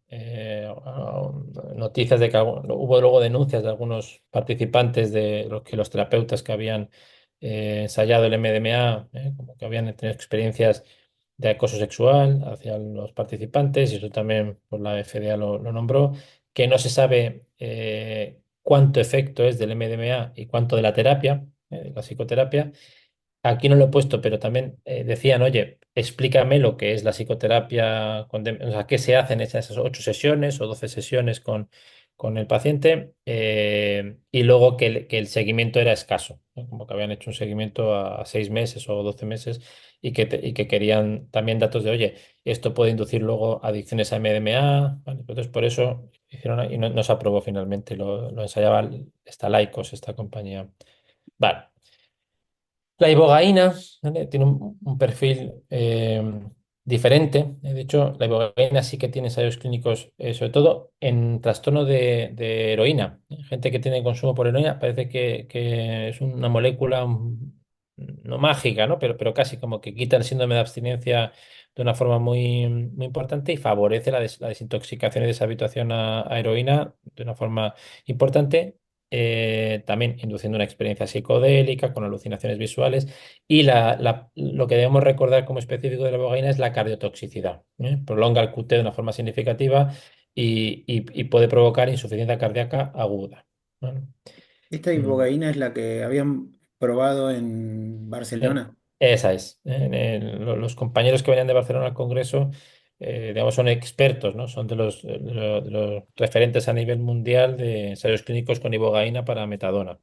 noticias de que hubo luego denuncias de algunos participantes de los terapeutas que habían ensayado el MDMA, como que habían tenido experiencias de acoso sexual hacia los participantes, y eso también por la FDA lo nombró, que no se sabe cuánto efecto es del MDMA y cuánto de la terapia, de la psicoterapia. Aquí no lo he puesto, pero también decían, oye, explícame lo que es la psicoterapia, o sea, qué se hace en esas 8 sesiones o 12 sesiones con el paciente, y luego que el seguimiento era escaso, ¿no? Como que habían hecho un seguimiento a 6 meses o 12 meses y que querían también datos de, oye, esto puede inducir luego adicciones a MDMA, ¿vale? Entonces, por eso hicieron, y no se aprobó finalmente, lo ensayaba esta Lykos, esta compañía. Vale. La ibogaína, ¿vale? Tiene un perfil diferente. De hecho, la ibogaína sí que tiene ensayos clínicos, sobre todo en trastorno de heroína. Gente que tiene consumo por heroína parece que es una molécula no mágica, ¿no? Pero casi como que quita el síndrome de abstinencia de una forma muy importante y favorece la desintoxicación y deshabituación a heroína de una forma importante, también induciendo una experiencia psicodélica con alucinaciones visuales. Y lo que debemos recordar como específico de la ibogaína es la cardiotoxicidad, ¿eh? Prolonga el QT de una forma significativa y puede provocar insuficiencia cardíaca aguda. Bueno, Esta mm, ibogaína es la que habían probado en eh, Barcelona. esa es. Los compañeros que venían de Barcelona al Congreso, digamos, son expertos, ¿no? Son de los referentes a nivel mundial de ensayos clínicos con ibogaína para metadona.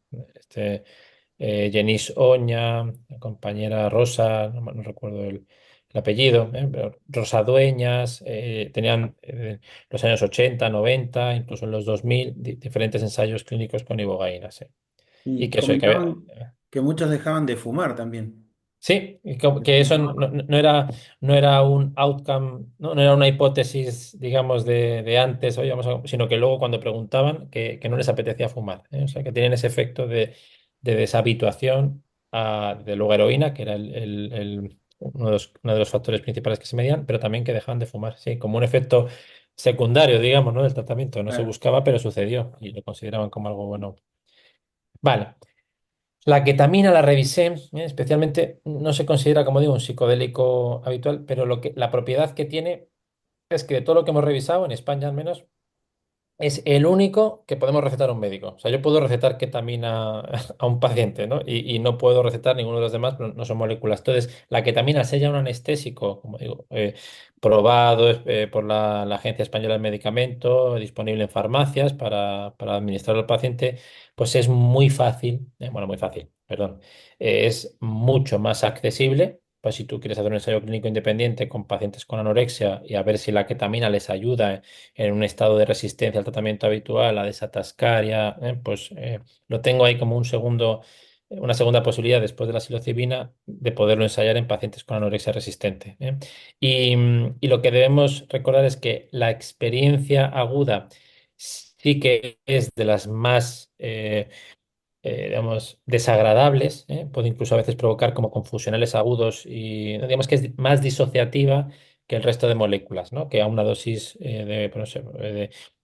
Jenis Oña, la compañera Rosa, no recuerdo el apellido, pero Rosa Dueñas, tenían los años 80, 90, incluso en los 2000, diferentes ensayos clínicos con ibogaína, sí. Y Y que eso, que había, comentaban que muchos dejaban de fumar también. sí, y que Dejaban de eso fumar. no era un outcome, no era una hipótesis, digamos, de antes, oye, sino que luego cuando preguntaban que no les apetecía fumar, ¿eh? O sea, que tienen ese efecto de deshabituación de luego heroína, que era uno de los factores principales que se medían, pero también que dejaban de fumar, sí, como un efecto secundario, digamos, ¿no? Del tratamiento. No se Claro. buscaba, pero sucedió y lo consideraban como algo bueno. Vale. La ketamina la revisé, especialmente no se considera, como digo, un psicodélico habitual, pero la propiedad que tiene es que de todo lo que hemos revisado, en España al menos, es el único que podemos recetar a un médico. O sea, yo puedo recetar ketamina a un paciente, ¿no? Y no puedo recetar ninguno de los demás, pero no son moléculas. Entonces, la ketamina, al ser ya un anestésico, como digo, probado por la Agencia Española del Medicamento, disponible en farmacias para administrar al paciente, pues es muy fácil, bueno, muy fácil, perdón, es mucho más accesible. Pues si tú quieres hacer un ensayo clínico independiente con pacientes con anorexia y a ver si la ketamina les ayuda en un estado de resistencia al tratamiento habitual, a desatascar ya, pues lo tengo ahí como una segunda posibilidad después de la psilocibina de poderlo ensayar en pacientes con anorexia resistente, ¿eh? Y lo que debemos recordar es que la experiencia aguda sí que es de las más, digamos, desagradables, ¿eh? Puede incluso a veces provocar como confusionales agudos y digamos que es más disociativa, que el resto de moléculas, ¿no? Que a una dosis pues no sé,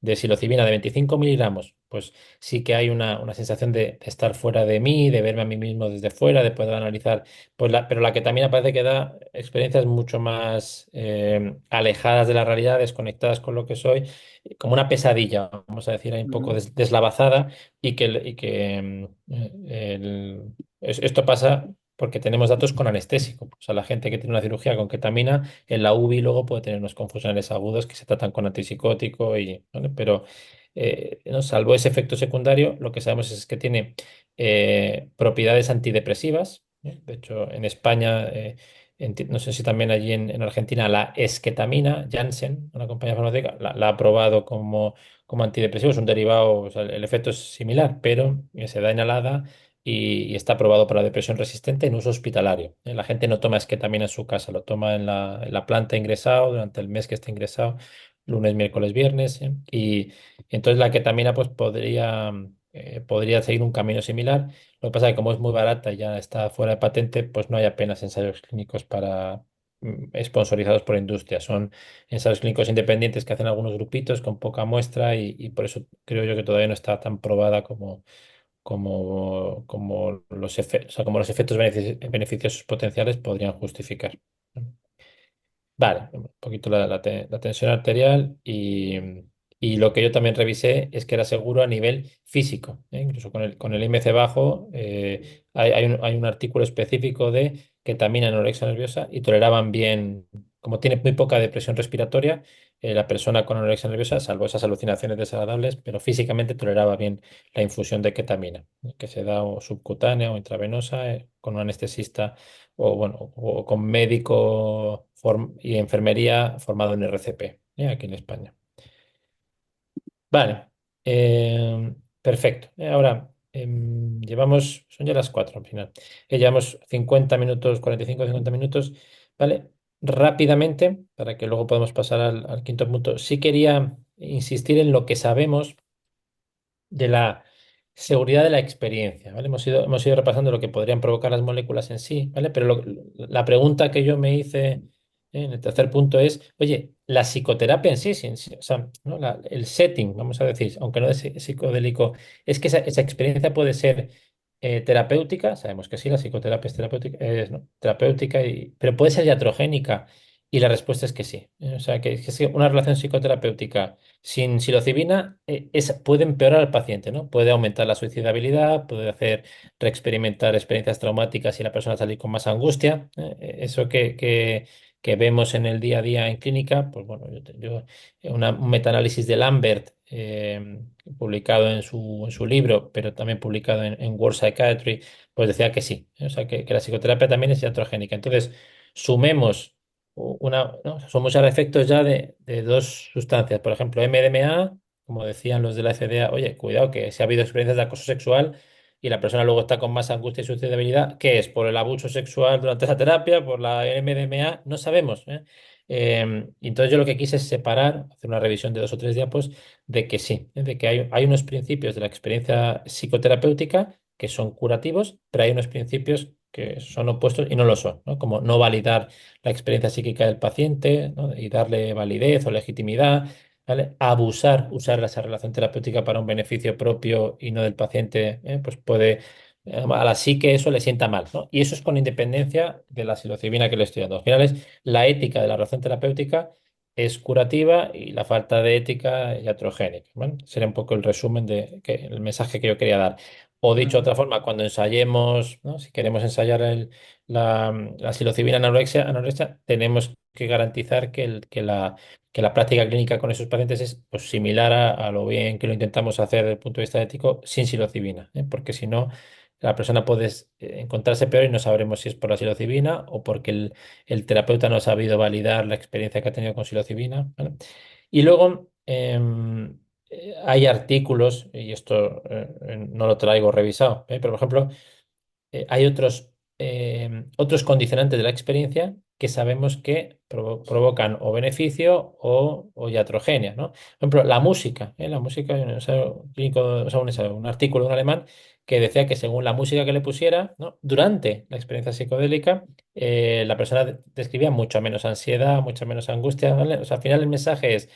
de psilocibina de 25 miligramos, pues sí que hay una sensación de estar fuera de mí, de verme a mí mismo desde fuera, de poder analizar, pues pero la ketamina parece que da experiencias mucho más alejadas de la realidad, desconectadas con lo que soy, como una pesadilla, vamos a decir, ahí un poco Ujú. deslavazada esto pasa porque tenemos datos con anestésico. O sea, la gente que tiene una cirugía con ketamina en la UBI luego puede tener unos confusiones agudos que se tratan con antipsicótico ¿vale? Pero no, salvo ese efecto secundario, lo que sabemos es que tiene propiedades antidepresivas. De hecho, en España, no sé si también allí en Argentina, la esketamina, Janssen, una compañía farmacéutica, la ha aprobado como antidepresivo. Es un derivado, o sea, el efecto es similar, pero se da inhalada y está aprobado para depresión resistente en uso hospitalario. La gente no toma esketamina en su casa, lo toma en la planta ingresado durante el mes que está ingresado, lunes, miércoles, viernes. Y entonces la ketamina pues podría seguir un camino similar. Lo que pasa es que como es muy barata y ya está fuera de patente, pues no hay apenas ensayos clínicos sponsorizados por industria. Son ensayos clínicos independientes que hacen algunos grupitos con poca muestra y por eso creo yo que todavía no está tan probada como los efectos beneficiosos potenciales podrían justificar. Vale, un poquito la tensión arterial y lo que yo también revisé es que era seguro a nivel físico, ¿eh? Incluso con el IMC bajo, hay un artículo específico de ketamina en anorexia nerviosa y toleraban bien, como tiene muy poca depresión respiratoria, la persona con anorexia nerviosa, salvo esas alucinaciones desagradables, pero físicamente toleraba bien la infusión de ketamina, que se da o subcutánea o intravenosa, con un anestesista o, bueno, o con médico y enfermería formado en RCP, aquí en España. Vale, perfecto. Ahora, son ya las 4 al final. Llevamos 50 minutos, 45, 50 minutos. Vale, rápidamente, para que luego podamos pasar al quinto punto. Sí quería insistir en lo que sabemos de la seguridad de la experiencia, ¿vale? Hemos ido repasando lo que podrían provocar las moléculas en sí, ¿vale? Pero la pregunta que yo me hice en el tercer punto es, oye, la psicoterapia en sí, o sea, ¿no? El setting, vamos a decir, aunque no es psicodélico, es que esa experiencia puede ser terapéutica, sabemos que sí, la psicoterapia es terapéutica, ¿no? Terapéutica, pero puede ser iatrogénica. Y la respuesta es que sí. O sea, que sí, una relación psicoterapéutica sin psilocibina puede empeorar al paciente, ¿no? Puede aumentar la suicidabilidad, puede hacer reexperimentar experiencias traumáticas y la persona salir con más angustia. Eso que vemos en el día a día en clínica, pues bueno, un metaanálisis de Lambert, publicado en su libro, pero también publicado en World Psychiatry, pues decía que sí. O sea, que la psicoterapia también es iatrogénica. Entonces, sumemos ¿no? Somos al efectos ya de dos sustancias. Por ejemplo, MDMA, como decían los de la FDA, oye, cuidado que si ha habido experiencias de acoso sexual y la persona luego está con más angustia y suicidabilidad, ¿qué es? ¿Por el abuso sexual durante la terapia? ¿Por la MDMA? No sabemos, ¿eh? Y entonces yo lo que quise es separar, hacer una revisión de 2 o 3 diapos, de que sí, de que hay unos principios de la experiencia psicoterapéutica que son curativos, pero hay unos principios que son opuestos y no lo son, ¿no? Como no validar la experiencia psíquica del paciente, ¿no? Y darle validez o legitimidad, ¿vale? Usar esa relación terapéutica para un beneficio propio y no del paciente, pues puede, a la psique eso le sienta mal, ¿no? Y eso es con independencia de la psilocibina que le estoy dando. Al final es la ética de la relación terapéutica es curativa y la falta de ética es iatrogénica. ¿Vale? Sería un poco el resumen el mensaje que yo quería dar. O dicho de Ujú. otra forma, cuando ensayemos, ¿no? Si queremos ensayar la psilocibina en anorexia, tenemos que garantizar que la práctica clínica con esos pacientes es pues, similar a lo bien que lo intentamos hacer desde el punto de vista ético sin psilocibina, porque si no, la persona puede encontrarse peor y no sabremos si es por la psilocibina o porque el terapeuta no ha sabido validar la experiencia que ha tenido con psilocibina, ¿vale? Y luego hay artículos, y esto no lo traigo revisado, pero por ejemplo, hay otros condicionantes de la experiencia que sabemos que provocan o beneficio o iatrogenia, ¿no? Por ejemplo, la música. La música, hay un ensayo clínico, o sea, un artículo de un alemán que decía que según la música que le pusiera, ¿no? Durante la experiencia psicodélica, la persona describía mucha menos ansiedad, mucha menos angustia, ¿vale? O sea, al final el mensaje es,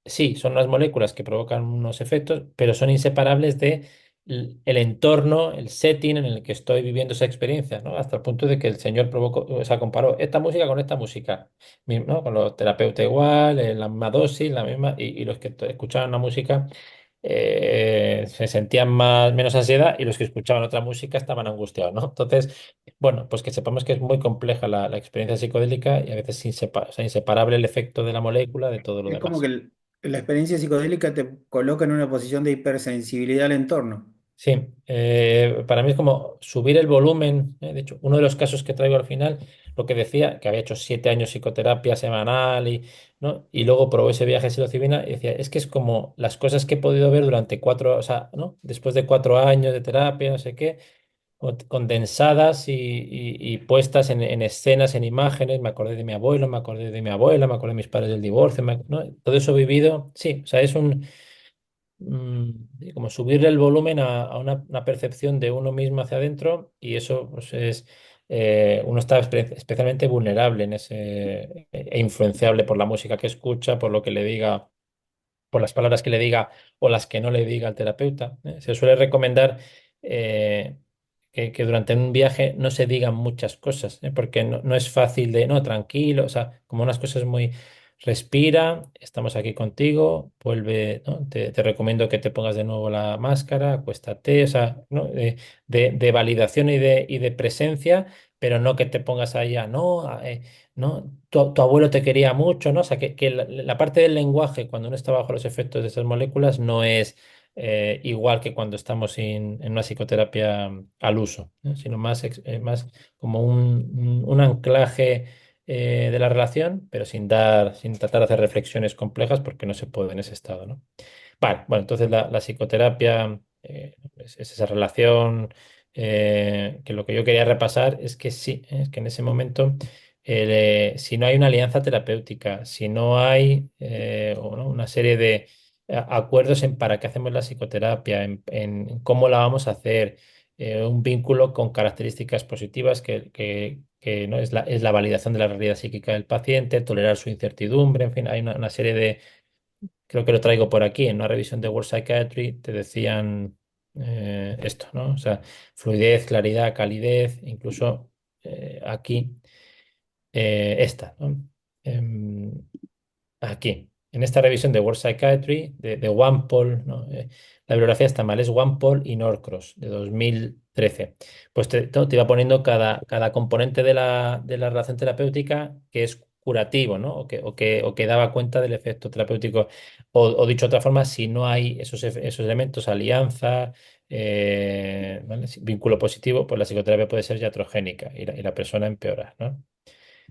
sí, son unas moléculas que provocan unos efectos, pero son inseparables de el entorno, el setting en el que estoy viviendo esa experiencia, ¿no? Hasta el punto de que el señor provocó, o sea, comparó esta música con esta música, ¿no? Con los terapeutas igual, la misma dosis, la misma, y los que escuchaban la música se sentían menos ansiedad y los que escuchaban otra música estaban angustiados, ¿no? Entonces, bueno, pues que sepamos que es muy compleja la experiencia psicodélica y a veces o sea, inseparable el efecto de la molécula de todo lo Es como demás. que la experiencia psicodélica te coloca en una posición de hipersensibilidad al entorno. Sí, para mí es como subir el volumen. De hecho, uno de los casos que traigo al final, lo que decía, que había hecho 7 años psicoterapia semanal ¿no? Y luego probó ese viaje a psilocibina y decía, es que es como las cosas que he podido ver durante 4, o sea, ¿no? Después de 4 años de terapia, no sé qué, condensadas y puestas en escenas, en imágenes. Me acordé de mi abuelo, me acordé de mi abuela, me acordé de mis padres del divorcio, ¿no? Todo eso vivido, sí, o sea, es y como subirle el volumen a una percepción de uno mismo hacia adentro y eso pues es, uno está especialmente vulnerable en ese, e influenciable por la música que escucha, por lo que le diga, por las palabras que le diga o las que no le diga al terapeuta. Se suele recomendar eh, que durante un viaje no se digan muchas cosas, porque no es fácil de, no, tranquilo, o sea, como unas cosas muy, respira, estamos aquí contigo, vuelve, ¿no? Te recomiendo que te pongas de nuevo la máscara, acuéstate, o sea, ¿no? De validación y de presencia, pero no que te pongas allá, no, no, tu abuelo te quería mucho, ¿no? O sea, que la parte del lenguaje, cuando uno está bajo los efectos de esas moléculas, no es igual que cuando estamos en una psicoterapia al uso, ¿no? Sino más, más como un anclaje de la relación, pero sin tratar de hacer reflexiones complejas porque no se puede en ese estado, ¿no? Vale, bueno, entonces la psicoterapia es esa relación que lo que yo quería repasar es que sí, es que en ese momento, si no hay una alianza terapéutica, si no hay o no, una serie de acuerdos en para qué hacemos la psicoterapia, en cómo la vamos a hacer, un vínculo con características positivas que no es la validación de la realidad psíquica del paciente, tolerar su incertidumbre, en fin, hay una serie de, creo que lo traigo por aquí, en una revisión de World Psychiatry te decían esto, ¿no? O sea, fluidez, claridad, calidez, incluso aquí esta, ¿no? Em, Aquí, en esta revisión de World Psychiatry, de Walpole, ¿no? La bibliografía está mal, es Walpole y Norcross, de 2013. Pues te iba poniendo cada componente de la relación terapéutica que es curativo, ¿no? O que daba cuenta del efecto terapéutico. O dicho de otra forma, si no hay esos elementos, alianza, ¿vale? Vínculo positivo, pues la psicoterapia puede ser iatrogénica y la persona empeora, ¿no?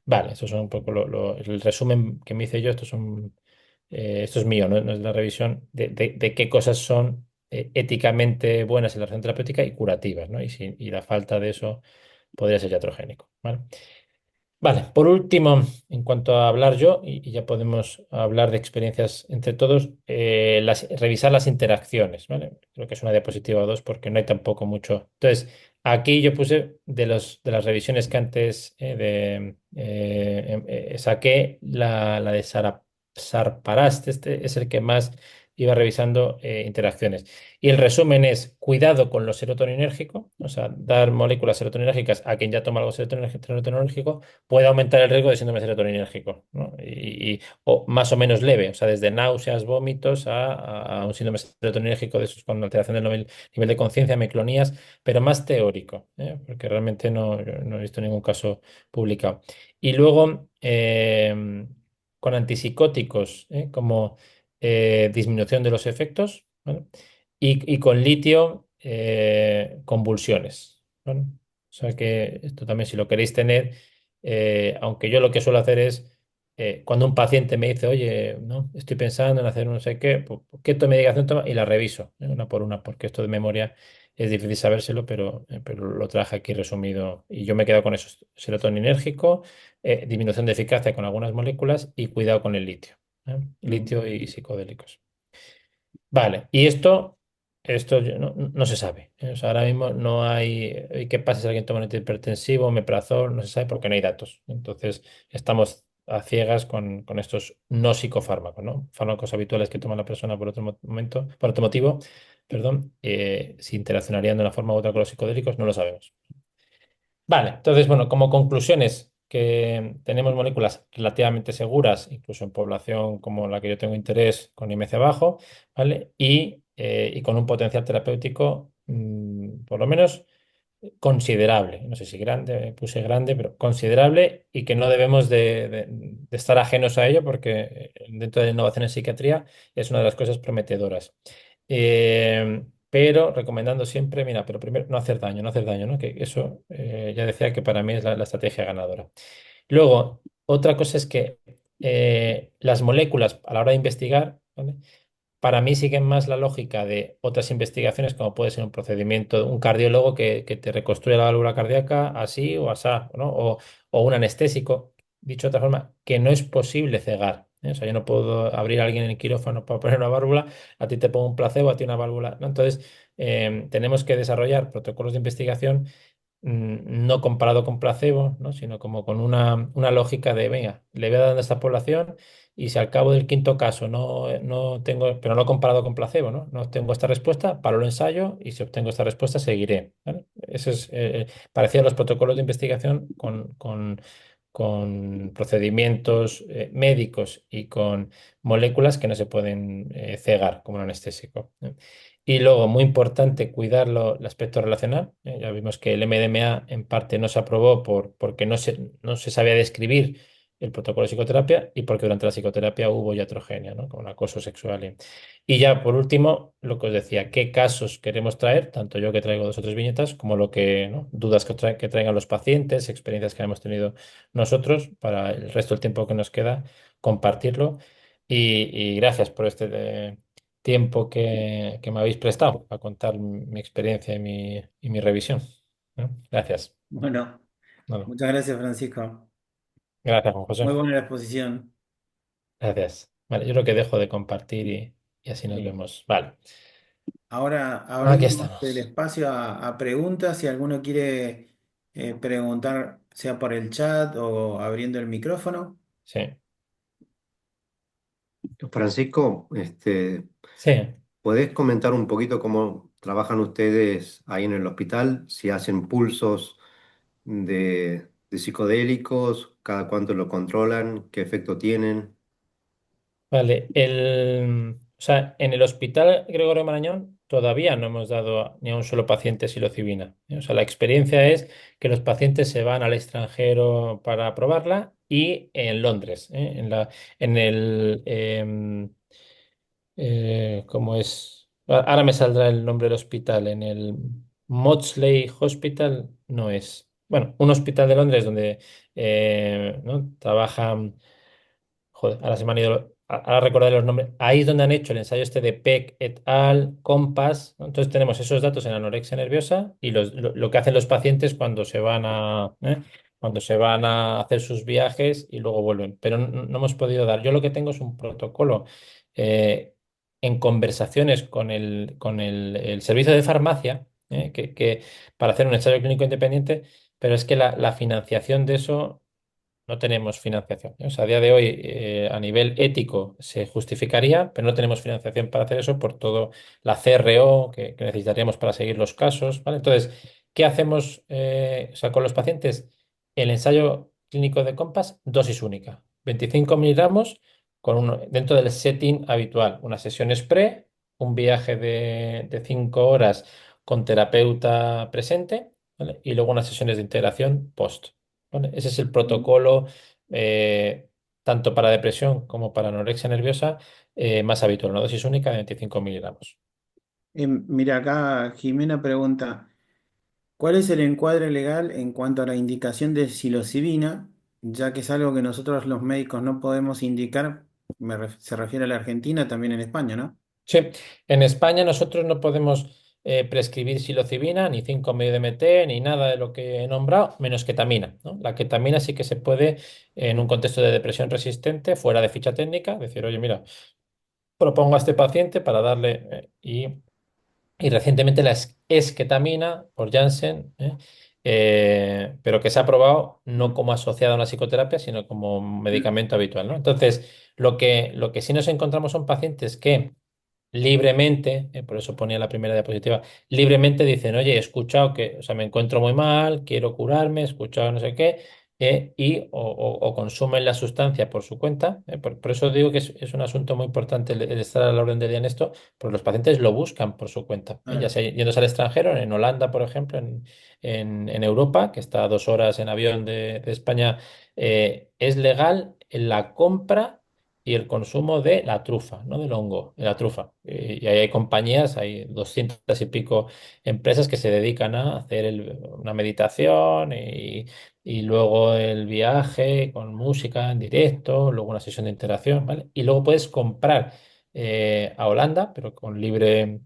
Vale, eso son un poco el resumen que me hice yo. Esto es mío, no es la revisión de qué cosas son éticamente buenas en la relación terapéutica y curativas, ¿no? Y la falta de eso podría ser iatrogénico, ¿vale? Vale, por último, en cuanto a hablar yo, y ya podemos hablar de experiencias entre todos, revisar las interacciones, ¿vale? Creo que es una diapositiva o dos porque no hay tampoco mucho. Entonces, aquí yo puse de las revisiones que antes saqué la de Sarparast, este es el que más iba revisando interacciones. Y el resumen es cuidado con lo serotoninérgico, o sea, dar moléculas serotoninérgicas a quien ya toma algo serotoninérgico puede aumentar el riesgo de síndrome serotoninérgico, ¿no? O más o menos leve, o sea, desde náuseas, vómitos a un síndrome serotoninérgico de esos con alteración del nivel de conciencia, miclonías, pero más teórico, porque realmente no he visto ningún caso publicado. Y luego, con antipsicóticos, como disminución de los efectos, ¿vale? Y con litio, convulsiones, ¿vale? O sea que esto también, si lo queréis tener, aunque yo lo que suelo hacer es, cuando un paciente me dice, oye, no, estoy pensando en hacer un no sé qué, ¿qué medicación toma? Y la reviso, una por una, porque esto de memoria es difícil sabérselo, pero lo traje aquí resumido y yo me he quedado con eso, serotoninérgico, disminución de eficacia con algunas moléculas y cuidado con el litio, ¿eh? Mm. Litio y psicodélicos. Vale, y esto, no se sabe. O sea, ahora mismo no hay. ¿Qué pasa si alguien toma un antihipertensivo, omeprazol? No se sabe porque no hay datos. Entonces, estamos a ciegas con estos no psicofármacos, ¿no? Fármacos habituales que toma la persona por otro momento, por otro motivo, perdón, si interaccionarían de una forma u otra con los psicodélicos, no lo sabemos. Vale, entonces, bueno, como conclusiones, que tenemos moléculas relativamente seguras, incluso en población como la que yo tengo interés, con IMC bajo, ¿vale? Y con un potencial terapéutico, por lo menos considerable. No sé si grande, puse grande, pero considerable y que no debemos de estar ajenos a ello porque dentro de la innovación en psiquiatría es una de las cosas prometedoras. Pero recomendando siempre, mira, pero primero no hacer daño, no hacer daño, ¿no? Que eso ya decía que para mí es la estrategia ganadora. Luego, otra cosa es que las moléculas a la hora de investigar, ¿vale? Para mí siguen más la lógica de otras investigaciones, como puede ser un procedimiento, un cardiólogo que te reconstruye la válvula cardíaca así o asá, ¿no? O un anestésico, dicho de otra forma, que no es posible cegar. ¿Eh? O sea, yo no puedo abrir a alguien en el quirófano para poner una válvula, a ti te pongo un placebo, a ti una válvula, ¿no? Entonces, tenemos que desarrollar protocolos de investigación no comparado con placebo, ¿no? Sino como con una lógica de, venga, le voy a dar a esta población y si al cabo del quinto caso no tengo, pero no comparado con placebo, ¿no? No obtengo esta respuesta, paro el ensayo y si obtengo esta respuesta seguiré. ¿Vale? Eso es parecido a los protocolos de investigación con procedimientos médicos y con moléculas que no se pueden cegar como un anestésico. Y luego, muy importante, cuidar el aspecto relacional. Ya vimos que el MDMA en parte no se aprobó porque no se sabía describir el protocolo de psicoterapia y porque durante la psicoterapia hubo iatrogenia, ¿no? Con acoso sexual. Y ya, por último, lo que os decía, qué casos queremos traer, tanto yo que traigo dos o tres viñetas, como lo que, ¿no? Dudas que traigan los pacientes, experiencias que hemos tenido nosotros, para el resto del tiempo que nos queda, compartirlo. Y gracias por este tiempo que me habéis prestado para contar mi experiencia y mi revisión. ¿No? Gracias. Bueno, Bueno, muchas gracias, Francisco. gracias, Juan Muy José. buena la exposición. Gracias. Vale, yo creo que dejo de compartir y así nos Sí. vemos. Vale, Ahora aquí abrimos el estamos. espacio a preguntas. Si alguno quiere preguntar, sea por el chat o abriendo el micrófono. Sí, Francisco, sí. ¿podés comentar un poquito cómo trabajan ustedes ahí en el hospital? Si hacen pulsos de psicodélicos, cada cuánto lo controlan, qué efecto tienen. Vale, o sea, en el Hospital Gregorio Marañón todavía no hemos dado ni a un solo paciente psilocibina. ¿Eh? O sea, la experiencia es que los pacientes se van al extranjero para probarla y en Londres, ¿eh? En el, ¿cómo es? Ahora me saldrá el nombre del hospital. En el Maudsley Hospital no es. Bueno, un hospital de Londres donde ¿no? trabajan. Joder, ahora se me han ido. Ahora recordaré los nombres. Ahí es donde han hecho el ensayo este de Peck et al. Compass, ¿no? Entonces tenemos esos datos en anorexia nerviosa y lo que hacen los pacientes cuando se van a hacer sus viajes y luego vuelven. Pero no hemos podido dar. Yo lo que tengo es un protocolo eh, en conversaciones con el servicio de farmacia, para hacer un ensayo clínico independiente, pero es que la financiación de eso no tenemos financiación. ¿Eh? O sea, a día de hoy, a nivel ético, se justificaría, pero no tenemos financiación para hacer eso por todo la CRO que necesitaríamos para seguir los casos, ¿vale? Entonces, ¿qué hacemos o sea, con los pacientes? El ensayo clínico de COMPAS, dosis única, 25 miligramos dentro del setting habitual, una sesión pre, un viaje de 5 horas con terapeuta presente, ¿vale? Y luego unas sesiones de integración post. ¿Vale? Ese es el protocolo, eh, tanto para depresión como para anorexia nerviosa, más habitual, una dosis única de 25 miligramos. Mira, acá Jimena pregunta, ¿cuál es el encuadre legal en cuanto a la indicación de psilocibina, ya que es algo que nosotros los médicos no podemos indicar? Se refiere a la Argentina, también en España, ¿no? Sí, en España nosotros no podemos prescribir psilocibina, ni 5-MeO-DMT, ni nada de lo que he nombrado, menos ketamina, ¿no? La ketamina sí que se puede, en un contexto de depresión resistente, fuera de ficha técnica, decir, oye, mira, propongo a este paciente para darle. y recientemente la esketamina por Janssen, pero que se ha probado no Mm. como asociada a una psicoterapia, sino como medicamento habitual, ¿no? Entonces, lo que sí nos encontramos son pacientes que libremente, por eso ponía la primera diapositiva, libremente dicen, oye, he escuchado que, o sea, me encuentro muy mal, quiero curarme, he escuchado no sé qué, o consumen la sustancia por su cuenta. Por eso digo que es un asunto muy importante el estar a la orden del día en esto, porque los pacientes lo buscan por su cuenta, ya Claro. sea yéndose al extranjero, en Holanda, por ejemplo, en Europa, que está a 2 horas en avión de España, es legal la compra y el consumo de la trufa, no del hongo, de la trufa. Y ahí hay compañías, hay 200 y pico empresas que se dedican a hacer una meditación y luego el viaje con música en directo, luego una sesión de interacción, ¿vale? Y luego puedes comprar a Holanda, pero con libre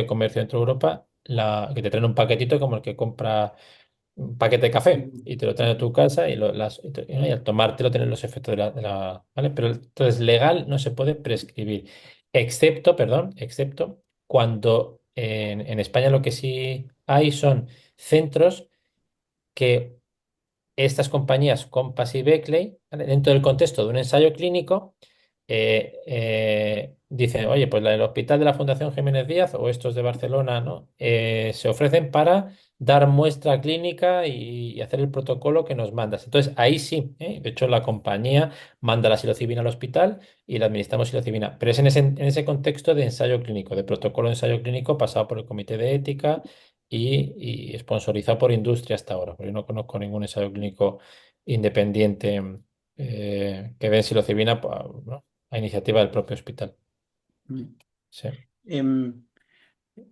comercio dentro de Europa, que te traen un paquetito como el que compra un paquete de café y te lo traen a tu casa y al tomártelo tienen los efectos ¿vale? Pero entonces legal no se puede prescribir, excepto cuando en España lo que sí hay son centros que estas compañías, Compass y Beckley, ¿vale? Dentro del contexto de un ensayo clínico, dicen, oye, pues el hospital de la Fundación Jiménez Díaz o estos de Barcelona, ¿no? Se ofrecen para dar muestra clínica y hacer el protocolo que nos mandas. Entonces, ahí sí, ¿eh? De hecho, la compañía manda la psilocibina al hospital y le administramos psilocibina. Pero es en ese contexto de ensayo clínico, de protocolo de ensayo clínico pasado por el comité de ética y sponsorizado por industria hasta ahora, porque yo no conozco ningún ensayo clínico independiente que dé psilocibina ¿no? A iniciativa del propio hospital. Mm. Sí. Em,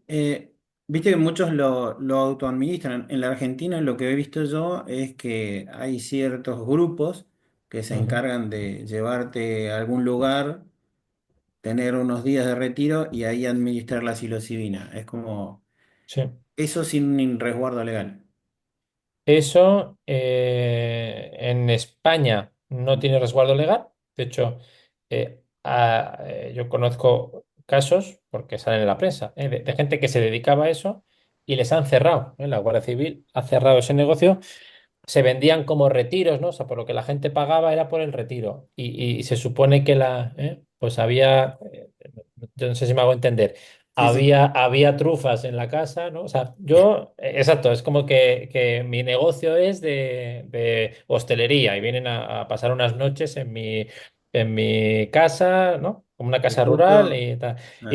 eh, Viste que muchos lo autoadministran. En la Argentina lo que he visto yo es que hay ciertos grupos que se Ujú. encargan de llevarte a algún lugar, tener unos días de retiro y ahí administrar la psilocibina. Es como Sí. eso sin un resguardo legal. Eso en España no tiene resguardo legal. De hecho, yo conozco casos, porque salen en la prensa, de gente que se dedicaba a eso y les han cerrado. La Guardia Civil ha cerrado ese negocio. Se vendían como retiros, ¿no? O sea, por lo que la gente pagaba era por el retiro. Y se supone que pues yo no sé si me hago entender, Sí, sí. había trufas en la casa, ¿no? O sea, yo, exacto, es como que mi negocio es de hostelería y vienen a pasar unas noches en mi casa, ¿no? Como una Y casa rural justo, y tal. ah,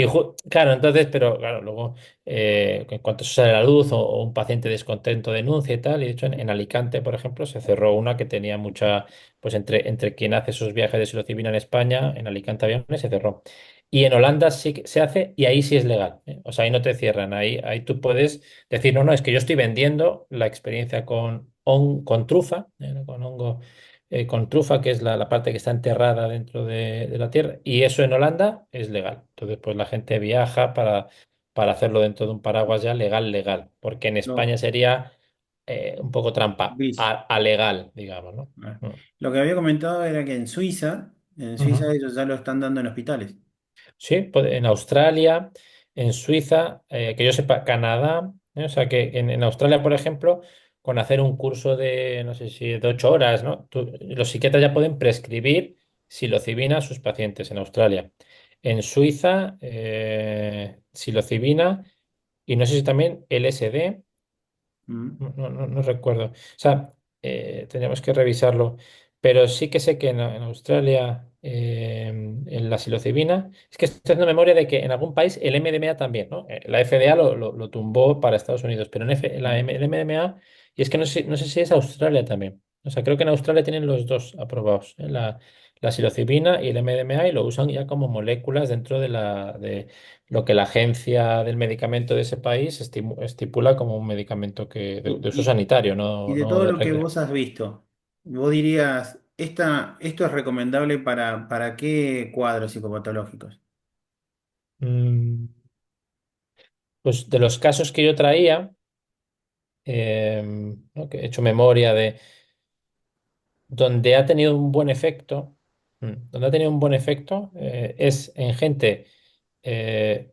Claro, entonces, pero claro, luego en cuanto se sale a la luz o un paciente descontento denuncia y tal, y de hecho en Alicante, por ejemplo, se cerró una que tenía mucha, pues entre quien hace esos viajes de psilocibina en España, en Alicante había una y se cerró. Y en Holanda sí que se hace y ahí sí es legal, ¿eh? O sea, ahí no te cierran, ahí tú puedes decir, no, no, es que yo estoy vendiendo la experiencia con trufa, ¿no? Con hongo. Con trufa, que es la parte que está enterrada dentro de la tierra, y eso en Holanda es legal. Entonces, pues la gente viaja para hacerlo dentro de un paraguas ya legal, legal, porque en España lo, sería un poco trampa, bis. a legal, digamos, ¿no? Ah. Mm. Lo que había comentado era que en Suiza Ujú. ellos ya lo están dando en hospitales. Sí, en Australia, en Suiza, que yo sepa, Canadá, o sea que en Australia, por ejemplo, con hacer un curso de, no sé si de 8 horas, ¿no? Los psiquiatras ya pueden prescribir psilocibina a sus pacientes en Australia. En Suiza, psilocibina y no sé si también LSD. Mm. No recuerdo. O sea, tendríamos que revisarlo. Pero sí que sé que en Australia, en la psilocibina, es que estoy haciendo memoria de que en algún país el MDMA también, ¿no? La FDA lo tumbó para Estados Unidos, pero el MDMA, y es que no sé si es Australia también. O sea, creo que en Australia tienen los dos aprobados, ¿eh? La psilocibina y el MDMA y lo usan ya como moléculas dentro de lo que la agencia del medicamento de ese país estipula como un medicamento de uso Y, sanitario, y no, de no todo de lo que regla. vos has visto, vos dirías, esto es recomendable para qué cuadros psicopatológicos? Mm, Pues de los casos que yo traía, ¿no? Que he hecho memoria de donde ha tenido un buen efecto, donde ha tenido un buen efecto es en gente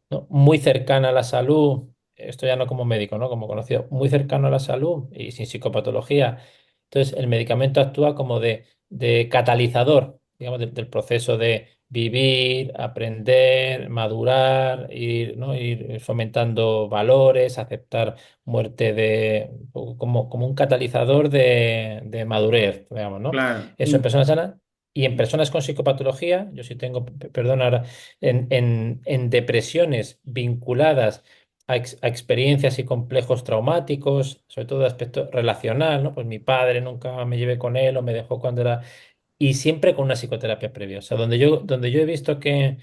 ¿no? muy cercana a la salud, esto ya no como médico, ¿no? Como conocido, muy cercano a la salud y sin psicopatología. Entonces, el medicamento actúa como de catalizador, digamos, del proceso de vivir, aprender, madurar, ir, ¿no? Ir fomentando valores, aceptar muerte un poco como un catalizador de madurez, digamos, ¿no? Claro. Eso en personas sanas. Y en personas con psicopatología, yo sí tengo, perdón, ahora, en depresiones vinculadas a experiencias y complejos traumáticos, sobre todo de aspecto relacional, ¿no? Pues mi padre nunca me llevé con él o me dejó cuando era... Y siempre con una psicoterapia previa. O sea, donde yo he visto que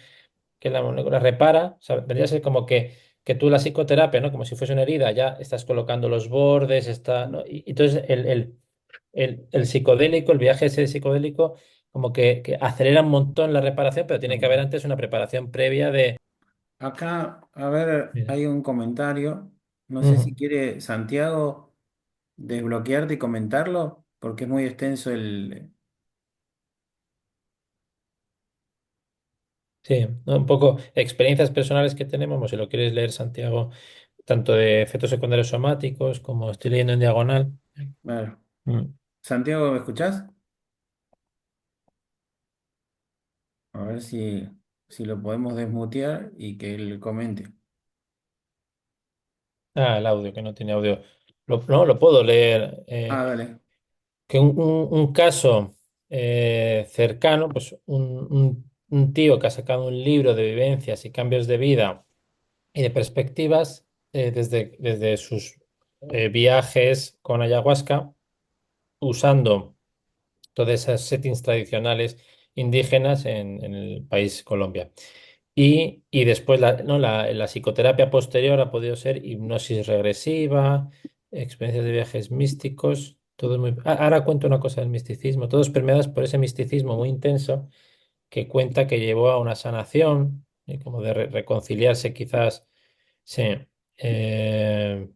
la molécula repara, o sea, vendría a ser como que tú la psicoterapia, ¿no? Como si fuese una herida, ya estás colocando los bordes, está, ¿no? Y entonces el psicodélico, el viaje ese psicodélico, como que acelera un montón la reparación, pero tiene que haber antes una preparación previa de... Acá, a ver, Mira. hay un comentario. No sé si Ujú. quiere Santiago desbloquearte y comentarlo, porque es muy extenso el... Sí, ¿no? Un poco experiencias personales que tenemos, o si lo quieres leer, Santiago, tanto de efectos secundarios somáticos como estoy leyendo en diagonal. Bueno, Mm. Santiago, ¿me escuchás? A ver si lo podemos desmutear y que él comente. Ah, el audio, que no tiene audio. No, lo puedo leer. Ah, dale. Que un caso cercano, pues un tío que ha sacado un libro de vivencias y cambios de vida y de perspectivas desde sus viajes con ayahuasca, usando todas esas settings tradicionales indígenas en el país Colombia. Y después ¿no? la psicoterapia posterior ha podido ser hipnosis regresiva, experiencias de viajes místicos, todo es muy... Ahora cuento una cosa del misticismo, todos permeados por ese misticismo muy intenso que cuenta que llevó a una sanación, y como de reconciliarse quizás, sí, eh,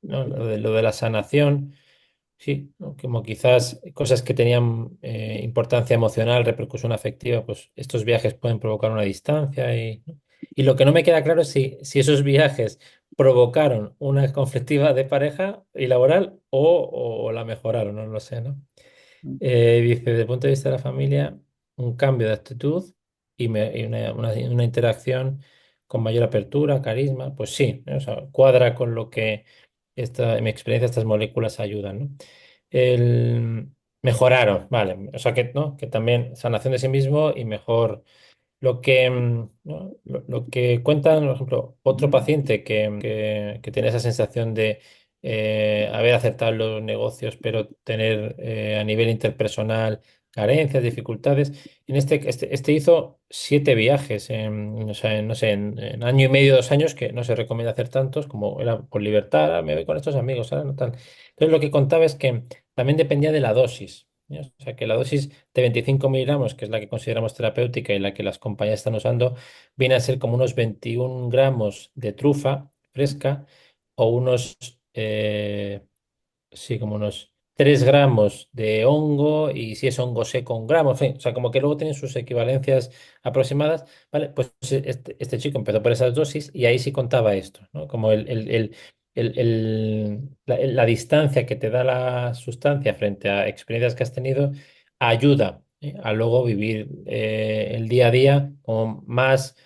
¿no? Lo de la sanación. Sí, ¿no? Como quizás cosas que tenían importancia emocional, repercusión afectiva, pues estos viajes pueden provocar una distancia ¿no? Y lo que no me queda claro es si esos viajes provocaron una conflictiva de pareja y laboral o la mejoraron, no lo sé, ¿no? Dice, desde el punto de vista de la familia, un cambio de actitud y una interacción con mayor apertura, carisma, pues sí, ¿no? O sea, cuadra con lo que en mi experiencia estas moléculas ayudan, ¿no? El, mejoraron, vale, o sea que, ¿no? Que también sanación de sí mismo y mejor ¿no? Lo que cuentan, por ejemplo, otro paciente que tiene esa sensación de haber acertado en los negocios, pero tener a nivel interpersonal carencias, dificultades. Este hizo 7 viajes, o sea, no sé, en año y medio, 2 años, que no se recomienda hacer tantos, como era por libertad, me voy con estos amigos, ahora no tal. Entonces, lo que contaba es que también dependía de la dosis. ¿Eh? O sea, que la dosis de 25 miligramos, que es la que consideramos terapéutica y la que las compañías están usando, viene a ser como unos 21 gramos de trufa fresca o sí, como unos 3 gramos de hongo y si es hongo seco, un gramo, en fin, o sea, como que luego tienen sus equivalencias aproximadas, ¿vale? Pues este chico empezó por esas dosis y ahí sí contaba esto, ¿no? Como la distancia que te da la sustancia frente a experiencias que has tenido ayuda, a luego vivir el día a día como más...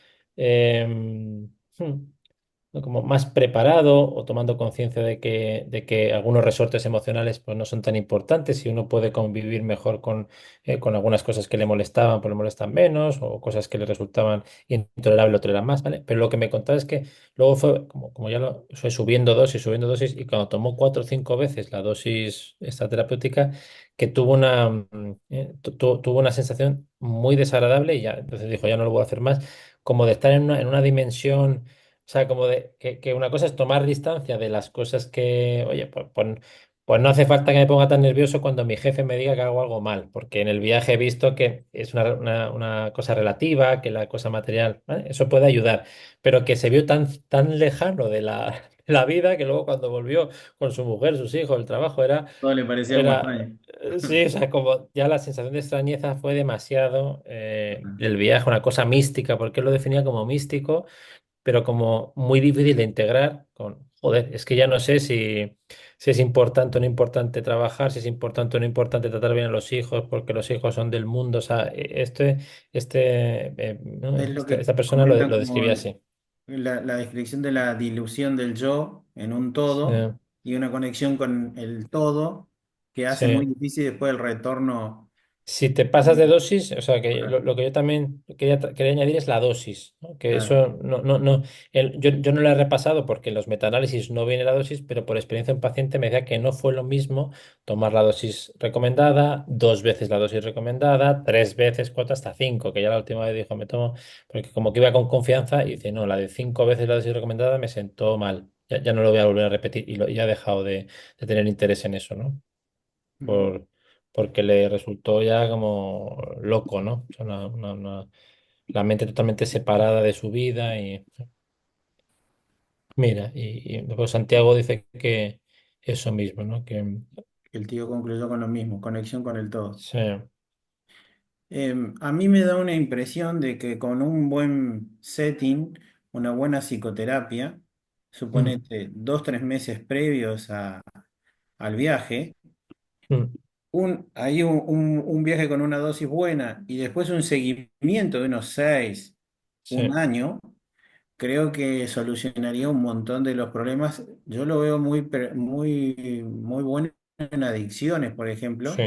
¿no? Como más preparado o tomando conciencia de que algunos resortes emocionales pues, no son tan importantes y uno puede convivir mejor con algunas cosas que le molestaban, pues le molestan menos, o cosas que le resultaban intolerables, lo toleran más, ¿vale? Pero lo que me contaba es que luego como ya lo fue subiendo dosis, y cuando tomó 4 o 5 veces la dosis esta terapéutica, que tuvo una sensación muy desagradable y ya, entonces dijo, ya no lo voy a hacer más, como de estar en una dimensión, o sea, como de que una cosa es tomar distancia de las cosas que, oye, pues no hace falta que me ponga tan nervioso cuando mi jefe me diga que hago algo mal, porque en el viaje he visto que es una cosa relativa, que la cosa material, ¿vale? Eso puede ayudar, pero que se vio tan lejano de la vida que luego cuando volvió con su mujer, sus hijos, el trabajo Todo le parecía como era, extraño. sí, o sea, como ya la sensación de extrañeza fue demasiado, el viaje, una cosa mística, porque él lo definía como místico pero como muy difícil de integrar con, joder, es que ya no sé si es importante o no importante trabajar, si es importante o no importante tratar bien a los hijos, porque los hijos son del mundo. O sea, ¿no? Es lo que Esta persona comentan lo como describía así. la descripción de la dilución del yo en un todo Sí. y una conexión con el todo que hace muy Sí. difícil después el retorno. Si te pasas de dosis, o sea, que Claro, lo que yo también quería añadir es la dosis, ¿no? Que claro. eso no, yo no lo he repasado porque en los metaanálisis no viene la dosis, pero por experiencia en paciente me decía que no fue lo mismo tomar la dosis recomendada, 2 veces la dosis recomendada, 3 veces, 4, hasta 5, que ya la última vez dijo, me tomo, porque como que iba con confianza y dice, no, la de 5 veces la dosis recomendada me sentó mal, ya no lo voy a volver a repetir y ha dejado de tener interés en eso, ¿no? Ujú. por, Porque le resultó ya como loco, ¿no? O sea, la mente totalmente separada de su vida y mira, y luego Santiago dice que eso mismo, ¿no? Que El tío concluyó con lo mismo, conexión con el todo. sí, A mí me da una impresión de que con un buen setting, una buena psicoterapia, mm, suponete 2, 3 meses previos al viaje, mm, un viaje con una dosis buena y después un seguimiento de unos 6, un sí, año, creo que solucionaría un montón de los problemas. Yo lo veo muy bueno en adicciones, por ejemplo, sí.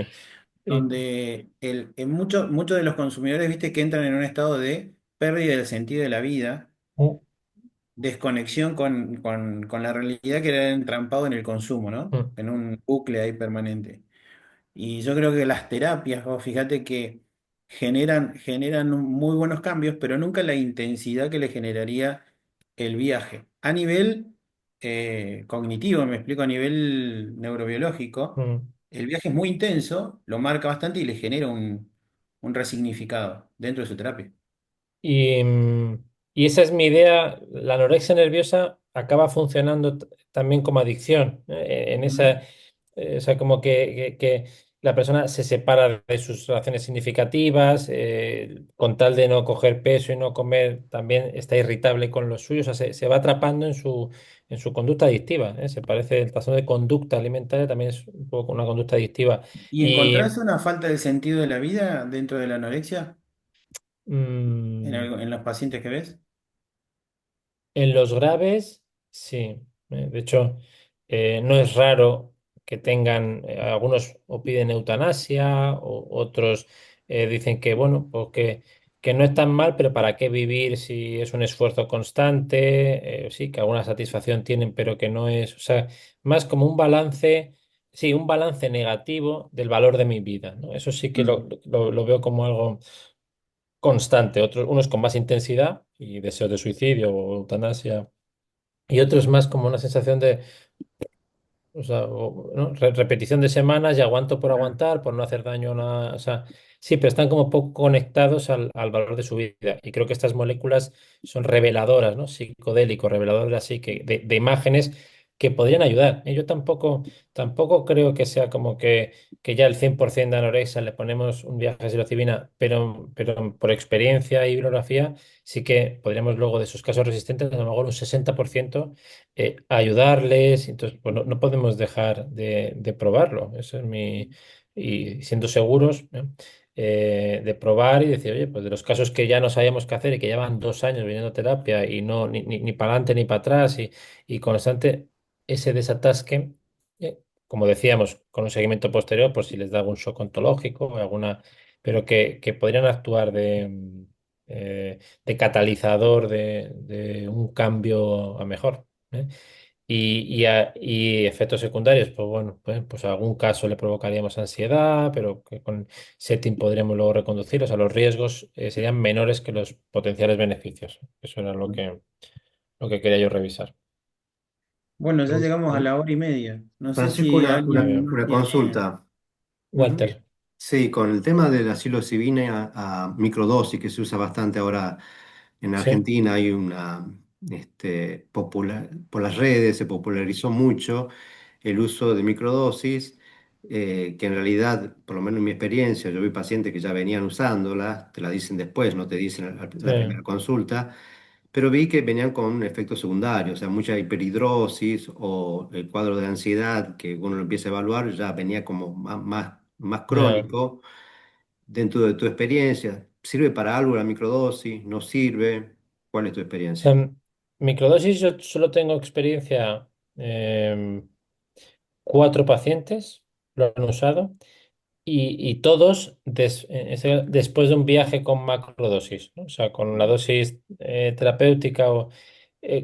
Y, donde en muchos de los consumidores, viste, que entran en un estado de pérdida del sentido de la vida, mm, desconexión con la realidad que era entrampado en el consumo, ¿no? mm, En un bucle ahí permanente. Y yo creo que las terapias, vos fíjate que generan muy buenos cambios, pero nunca la intensidad que le generaría el viaje. A nivel cognitivo, me explico, a nivel neurobiológico, mm. el viaje es muy intenso, lo marca bastante y le genera un resignificado dentro de su terapia. Y esa es mi idea. La anorexia nerviosa acaba funcionando también como adicción. En Ujú. esa, o sea, como que la persona se separa de sus relaciones significativas, con tal de no coger peso y no comer, también está irritable con los suyos. O sea, se va atrapando en su conducta adictiva. Se parece, el trastorno de conducta alimentaria también es un poco una conducta adictiva. ¿Y encontrás Y una falta de sentido de la vida dentro de la anorexia mm, en los pacientes que ves? en los graves, sí. De hecho, no es raro que tengan, algunos o piden eutanasia, o otros dicen que, bueno, pues que no es tan mal, pero ¿para qué vivir si es un esfuerzo constante? Sí, que alguna satisfacción tienen, pero que no es, o sea, más como un balance, sí, un balance negativo del valor de mi vida, ¿no? Eso sí que Mm. lo veo como algo constante, otros, unos con más intensidad y deseos de suicidio o eutanasia, y otros más como una sensación de, o sea, ¿no? Repetición de semanas y aguanto por Ah. aguantar, por no hacer daño a nada. O sea, sí, pero están como poco conectados al valor de su vida. Y creo que estas moléculas son reveladoras, ¿no? Psicodélicos, reveladoras así, de imágenes que podrían ayudar. Yo tampoco creo que sea como que ya el 100% de anorexia le ponemos un viaje a psilocibina, pero por experiencia y bibliografía sí que podríamos luego de esos casos resistentes, a lo mejor un 60% ayudarles. Entonces, pues no podemos dejar de probarlo. Eso es mi. Y siendo seguros, ¿no? De probar y decir, oye, pues de los casos que ya no sabíamos qué hacer y que llevan 2 años viniendo a terapia y no, ni para adelante ni para atrás y constante ese desatasque, como decíamos, con un seguimiento posterior, por si les da algún shock ontológico o alguna, pero que podrían actuar de catalizador de un cambio a mejor. ¿Eh? Y efectos secundarios, pues bueno, pues algún caso le provocaríamos ansiedad, pero que con setting podríamos luego reconducirlos. A los riesgos serían menores que los potenciales beneficios. Eso era lo que quería yo revisar. Bueno, ya llegamos a ¿Eh? la hora y media. No sé Francisco, si Muy alguien bien. más una tiene. consulta. Ujú. Walter, Sí, con el tema de la psilocibina a microdosis que se usa bastante ahora en sí, Argentina, hay una, por las redes se popularizó mucho el uso de microdosis, que en realidad, por lo menos en mi experiencia, yo vi pacientes que ya venían usándola, te la dicen después, no te dicen la sí, primera consulta, pero vi que venían con un efecto secundario, o sea, mucha hiperhidrosis o el cuadro de ansiedad que uno lo empieza a evaluar ya venía como más Ya. crónico. Dentro de tu experiencia, ¿sirve para algo la microdosis? ¿No sirve? ¿Cuál es tu O sea, experiencia? microdosis yo solo tengo experiencia, em, 4 pacientes lo han usado. Y todos después de un viaje con macrodosis, ¿no? O sea, con la dosis terapéutica o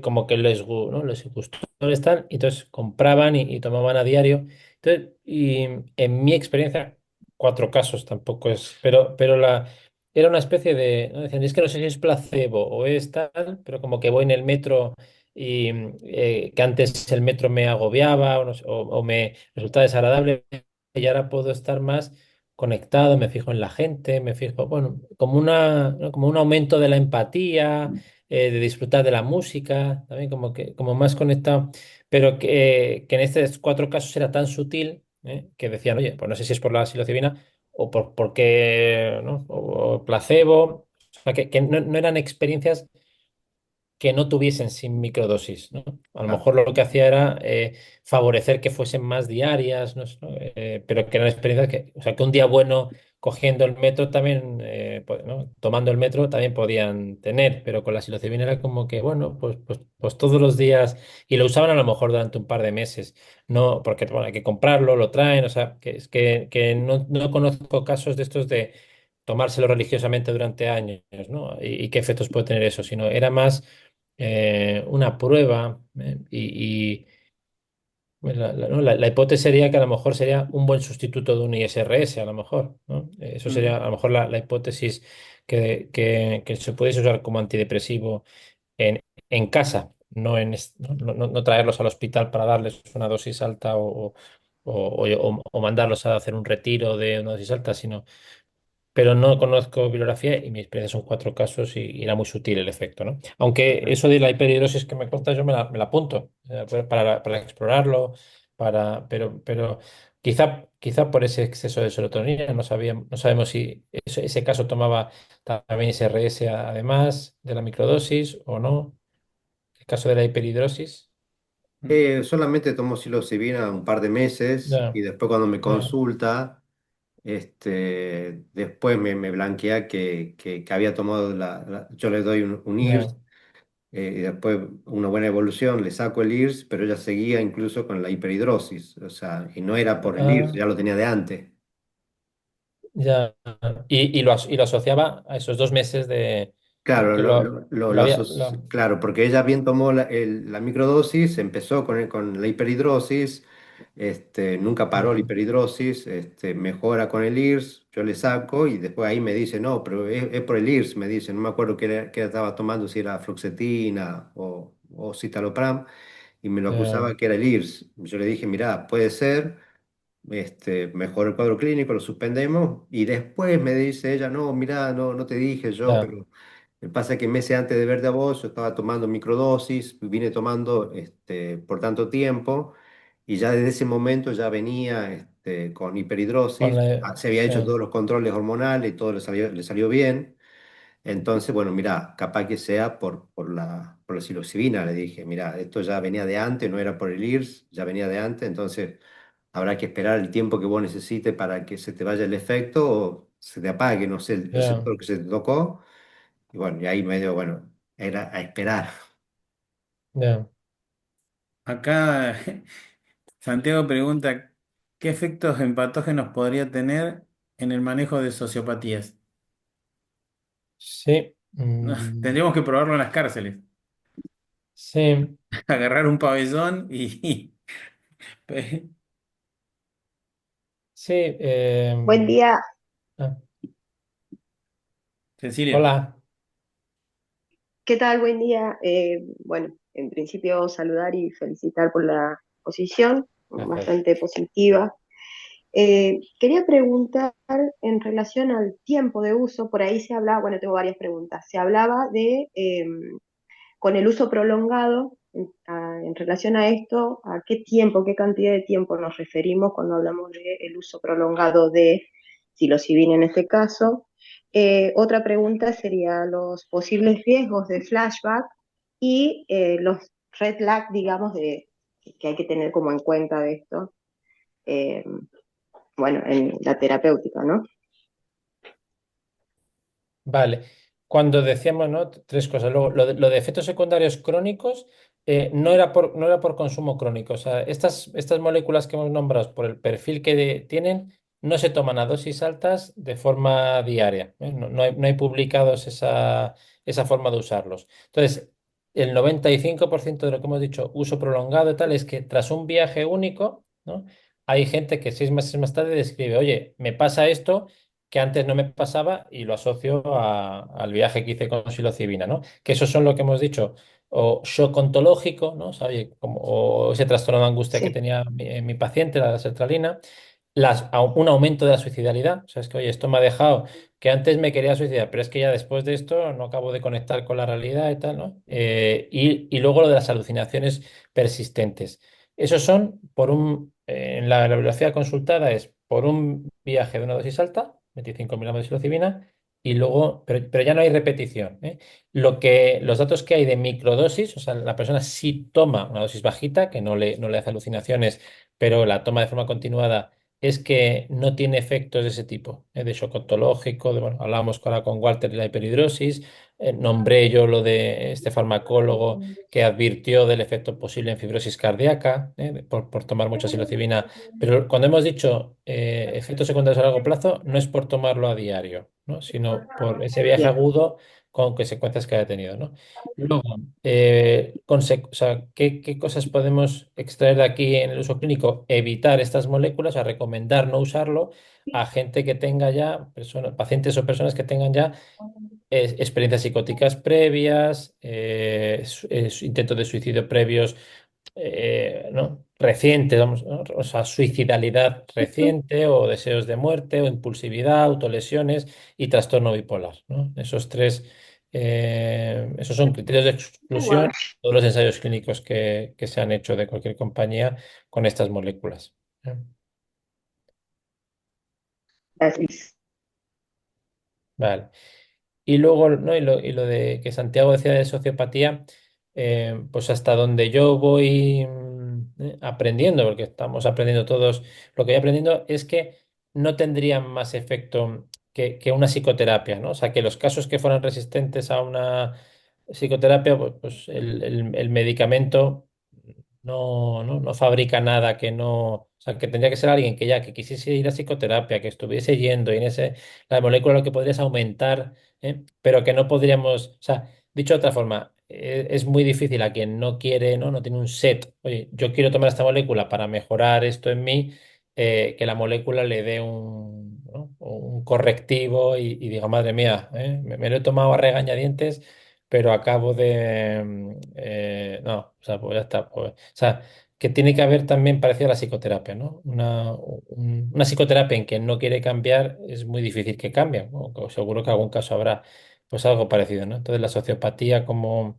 como que ¿no? Les gustó, están, y entonces compraban y tomaban a diario. Entonces, y en mi experiencia, 4 casos tampoco es, pero era una especie de, ¿no? Decían, es que no sé si es placebo o es tal, pero como que voy en el metro y que antes el metro me agobiaba o, no sé, o me resultaba desagradable y ahora puedo estar más conectado, me fijo en la gente, me fijo, bueno, como ¿no? Como un aumento de la empatía, de disfrutar de la música, también como que como más conectado, pero que en estos 4 casos era tan sutil, que decían, oye, pues no sé si es por la psilocibina o porque, ¿no? O placebo, o sea, que no eran experiencias que no tuviesen sin microdosis, ¿no? A lo Ah, mejor lo que hacía era favorecer que fuesen más diarias, ¿no? ¿No? Pero que eran experiencias que, o sea, que un día bueno cogiendo el metro también, ¿no? Tomando el metro también podían tener, pero con la psilocibina era como que, bueno, pues todos los días, y lo usaban a lo mejor durante un par de meses, no, porque bueno, hay que comprarlo, lo traen, o sea, que es que no conozco casos de estos de tomárselo religiosamente durante años, ¿no? Y qué efectos puede tener eso, sino era más una prueba, y ¿no? La hipótesis sería que a lo mejor sería un buen sustituto de un ISRS, a lo mejor, ¿no? Eso sería Mm. a lo mejor la hipótesis que se pudiese usar como antidepresivo en, en casa, no traerlos al hospital para darles una dosis alta o mandarlos a hacer un retiro de una dosis alta, sino pero no conozco bibliografía y mi experiencia son 4 casos y era muy sutil el efecto, ¿no? Aunque eso de la hiperhidrosis que me cuentas yo me la apunto, para explorarlo, pero quizá por ese exceso de serotonina, no sabemos si ese caso tomaba también SRS además de la microdosis o no. El caso de la hiperhidrosis, Mm. Solamente tomo psilocibina un par de meses ya, y después cuando me ya, consulta, después me blanquea que había tomado yo le doy un ya. IRS, y después una buena evolución, le saco el IRS, pero ella seguía incluso con la hiperhidrosis, o sea, y no era por el IRS, Ah, ya lo tenía de antes. ya. Y lo asociaba a esos 2 meses de Claro, que lo había. claro, porque ella bien tomó la microdosis, empezó con la hiperhidrosis, nunca paró la Mm, hiperhidrosis, mejora con el IRS, yo le saco y después ahí me dice, no, pero es por el IRS, me dice, no me acuerdo qué estaba tomando, si era fluoxetina o citalopram, y me lo ya, acusaba que era el IRS. Yo le dije, mira, puede ser, mejor el cuadro clínico, lo suspendemos, y después me dice ella, no, mira, no te dije yo, ya, pero... Me pasa que meses antes de verte a vos, yo estaba tomando microdosis, vine tomando por tanto tiempo y ya desde ese momento ya venía con con hiperhidrosis. Se había sí, hecho todos los controles hormonales y todo le salió bien. Entonces, bueno, mira, capaz que sea por la psilocibina, le dije, mira, esto ya venía de antes, no era por el IRS, ya venía de antes, entonces habrá que esperar el tiempo que vos necesites para que se te vaya el efecto o se te apague, no sé, el ya, receptor que se te tocó. Y bueno, y ahí medio, bueno, era a esperar. ya. Acá Santiago pregunta, ¿qué efectos patógenos podría tener en el manejo de sociopatías? Sí, No, tendríamos que probarlo en las cárceles. sí, Agarrar un pabellón sí. Buen día, Ah, Cecilia. hola. ¿qué tal? Buen día. Bueno, en principio saludar y felicitar por la posición, Gracias. bastante positiva. Quería preguntar en relación al tiempo de uso, por ahí se hablaba, bueno, tengo varias preguntas, se hablaba de, con el uso prolongado, en relación a esto, ¿a qué tiempo, qué cantidad de tiempo nos referimos cuando hablamos del uso prolongado de psilocibina en este caso? Otra pregunta sería los posibles riesgos de flashback y los red flag, digamos, que hay que tener como en cuenta de esto, eh, bueno, en la terapéutica, ¿no? Vale. Cuando decíamos, ¿no? Tres cosas. Luego, lo de efectos secundarios crónicos no era por consumo crónico. O sea, estas moléculas que hemos nombrado, por el perfil que tienen, no se toman a dosis altas de forma diaria. ¿Eh? No hay publicados esa forma de usarlos. Entonces, el 95% de lo que hemos dicho, uso prolongado y tal, es que tras un viaje único, ¿no? Hay gente que 6 meses más tarde describe, oye, me pasa esto que antes no me pasaba y lo asocio al viaje que hice con psilocibina, ¿no? Que esos son lo que hemos dicho, o shock ontológico, ¿no? O sea, oye, o ese trastorno de angustia que Sí, tenía mi paciente, la sertralina, un aumento de la suicidalidad, o sea, es que, oye, esto me ha dejado que antes me quería suicidar, pero es que ya después de esto no acabo de conectar con la realidad y tal, ¿no? Y luego lo de las alucinaciones persistentes. Esos son en la bibliografía consultada es por un viaje de una dosis alta, 25 miligramos de psilocibina, y luego, pero ya no hay repetición, ¿eh? Los datos que hay de microdosis, o sea, la persona sí toma una dosis bajita, que no le hace alucinaciones, pero la toma de forma continuada, es que no tiene efectos de ese tipo, de shock ontológico, bueno, hablábamos ahora con Walter de la hiperhidrosis, nombré yo lo de este farmacólogo que advirtió del efecto posible en fibrosis cardíaca, por tomar mucha psilocibina, pero cuando hemos dicho efectos secundarios a largo plazo, no es por tomarlo a diario, ¿no? Sino por ese viaje bien. agudo con consecuencias que haya tenido, ¿no? Luego, o sea, ¿qué cosas podemos extraer de aquí en el uso clínico? Evitar estas moléculas, a recomendar no usarlo a gente que tenga ya, pacientes o personas que tengan ya experiencias psicóticas previas, intentos de suicidio previos, ¿no? Recientes, vamos, ¿no? O sea, suicidalidad reciente o deseos de muerte o impulsividad, autolesiones y trastorno bipolar, ¿no? Esos son criterios de exclusión de todos los ensayos clínicos que se han hecho de cualquier compañía con estas moléculas. ¿Eh? Gracias. Vale. Y luego, ¿no? Y lo de que Santiago decía de sociopatía, pues hasta donde yo voy aprendiendo, porque estamos aprendiendo todos, lo que voy aprendiendo es que no tendrían más efecto que una psicoterapia, ¿no? O sea, que los casos que fueran resistentes a una psicoterapia, pues el medicamento no fabrica nada que no. O sea, que tendría que ser alguien que quisiese ir a psicoterapia, que estuviese yendo, y en la molécula lo que podría es aumentar, pero que no podríamos, o sea, dicho de otra forma, es muy difícil a quien no quiere, ¿no? No tiene un set, oye, yo quiero tomar esta molécula para mejorar esto en mí, que la molécula le dé ¿no? un correctivo y diga, madre mía, me lo he tomado a regañadientes, pero acabo no, o sea, pues ya está, pues, o sea, que tiene que haber también parecido a la psicoterapia, ¿no? Una psicoterapia en que no quiere cambiar es muy difícil que cambie, ¿no? Seguro que algún caso habrá, pues algo parecido, ¿no? Entonces la sociopatía no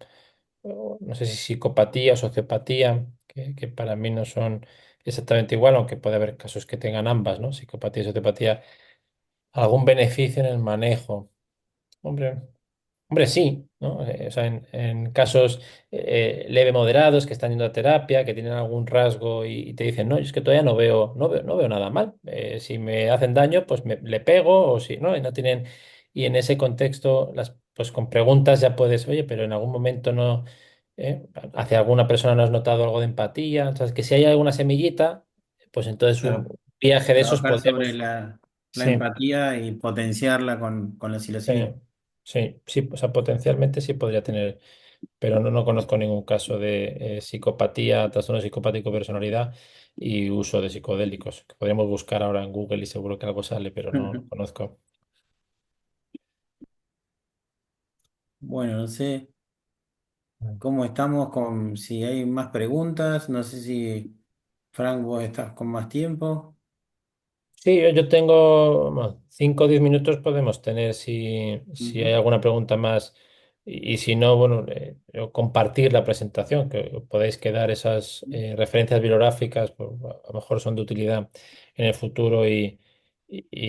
sé si psicopatía o sociopatía, que para mí no son exactamente igual, aunque puede haber casos que tengan ambas, ¿no? Psicopatía y sociopatía, algún beneficio en el manejo. Hombre. Hombre, sí, ¿no? O sea, en casos leve moderados que están yendo a terapia, que tienen algún rasgo y te dicen, no, es que todavía no veo nada mal. Si me hacen daño, pues le pego o si no, y en ese contexto, pues con preguntas ya puedes, oye, pero en algún momento no, hacia alguna persona no has notado algo de empatía. O sea, que si hay alguna semillita, pues entonces un Claro, viaje de esos trabajar sobre podríamos. la Sí. empatía y potenciarla con la Sí, psilocibina. sí, o sea, potencialmente sí podría tener, pero no conozco ningún caso de psicopatía, trastorno psicopático de personalidad y uso de psicodélicos, que podríamos buscar ahora en Google y seguro que algo sale, pero no conozco. Bueno, no sé cómo estamos si hay más preguntas, no sé si Frank, vos estás con más tiempo. Sí, yo tengo bueno, 5 o 10 minutos podemos tener si hay Ujú. alguna pregunta más y si no, bueno, yo compartir la presentación, que podéis quedar esas referencias bibliográficas, pues, a lo mejor son de utilidad en el futuro y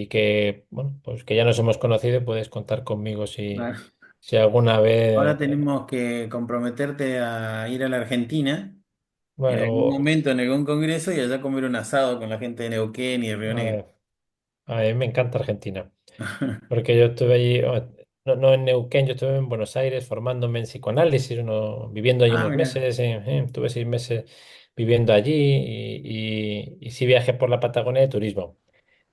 que, bueno, pues que ya nos hemos conocido y puedes contar conmigo si, Claro. si alguna Ahora vez, tenemos que comprometerte a ir a la Argentina en bueno, algún momento, en algún congreso, y allá comer un asado con la gente de Neuquén y de Río Negro. a a mí me encanta Argentina. Porque yo estuve allí, no, no en Neuquén, yo estuve en Buenos Aires formándome en psicoanálisis, viviendo allí Ah, unos mira. meses, estuve 6 meses viviendo allí y sí viajé por la Patagonia de turismo.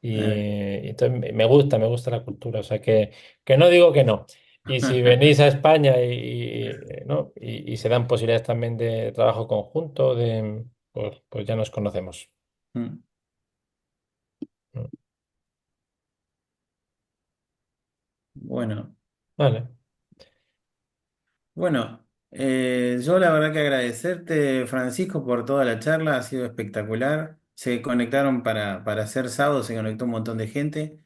Y entonces me gusta la cultura, o sea que no digo que no. Y si venís a España ¿no? Y se dan posibilidades también de trabajo conjunto, pues ya nos conocemos. Mm. Mm. Bueno, Vale, bueno, yo la verdad que agradecerte, Francisco, por toda la charla, ha sido espectacular. Se conectaron para hacer sábado, se conectó un montón de gente,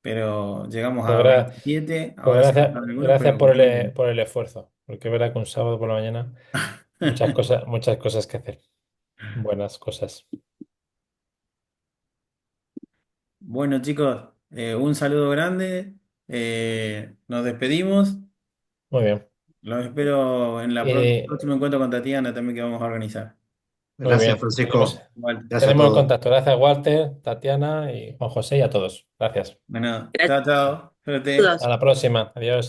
pero llegamos pues, a 27, pues ahora se gracias, bajaron algunos, gracias pero muy bien. por el esfuerzo, porque verá que un sábado por la mañana muchas cosas que hacer, buenas cosas. Bueno, chicos, un saludo grande, nos despedimos, Muy bien. los espero en la Y próximo encuentro con Tatiana también que vamos a organizar. muy Gracias, bien. Francisco. Igual. Gracias a Tenemos el todos. contacto. Gracias, Walter, Tatiana y Juan José y a todos. Gracias. Bueno, chao, chao, A suerte. la próxima. Adiós.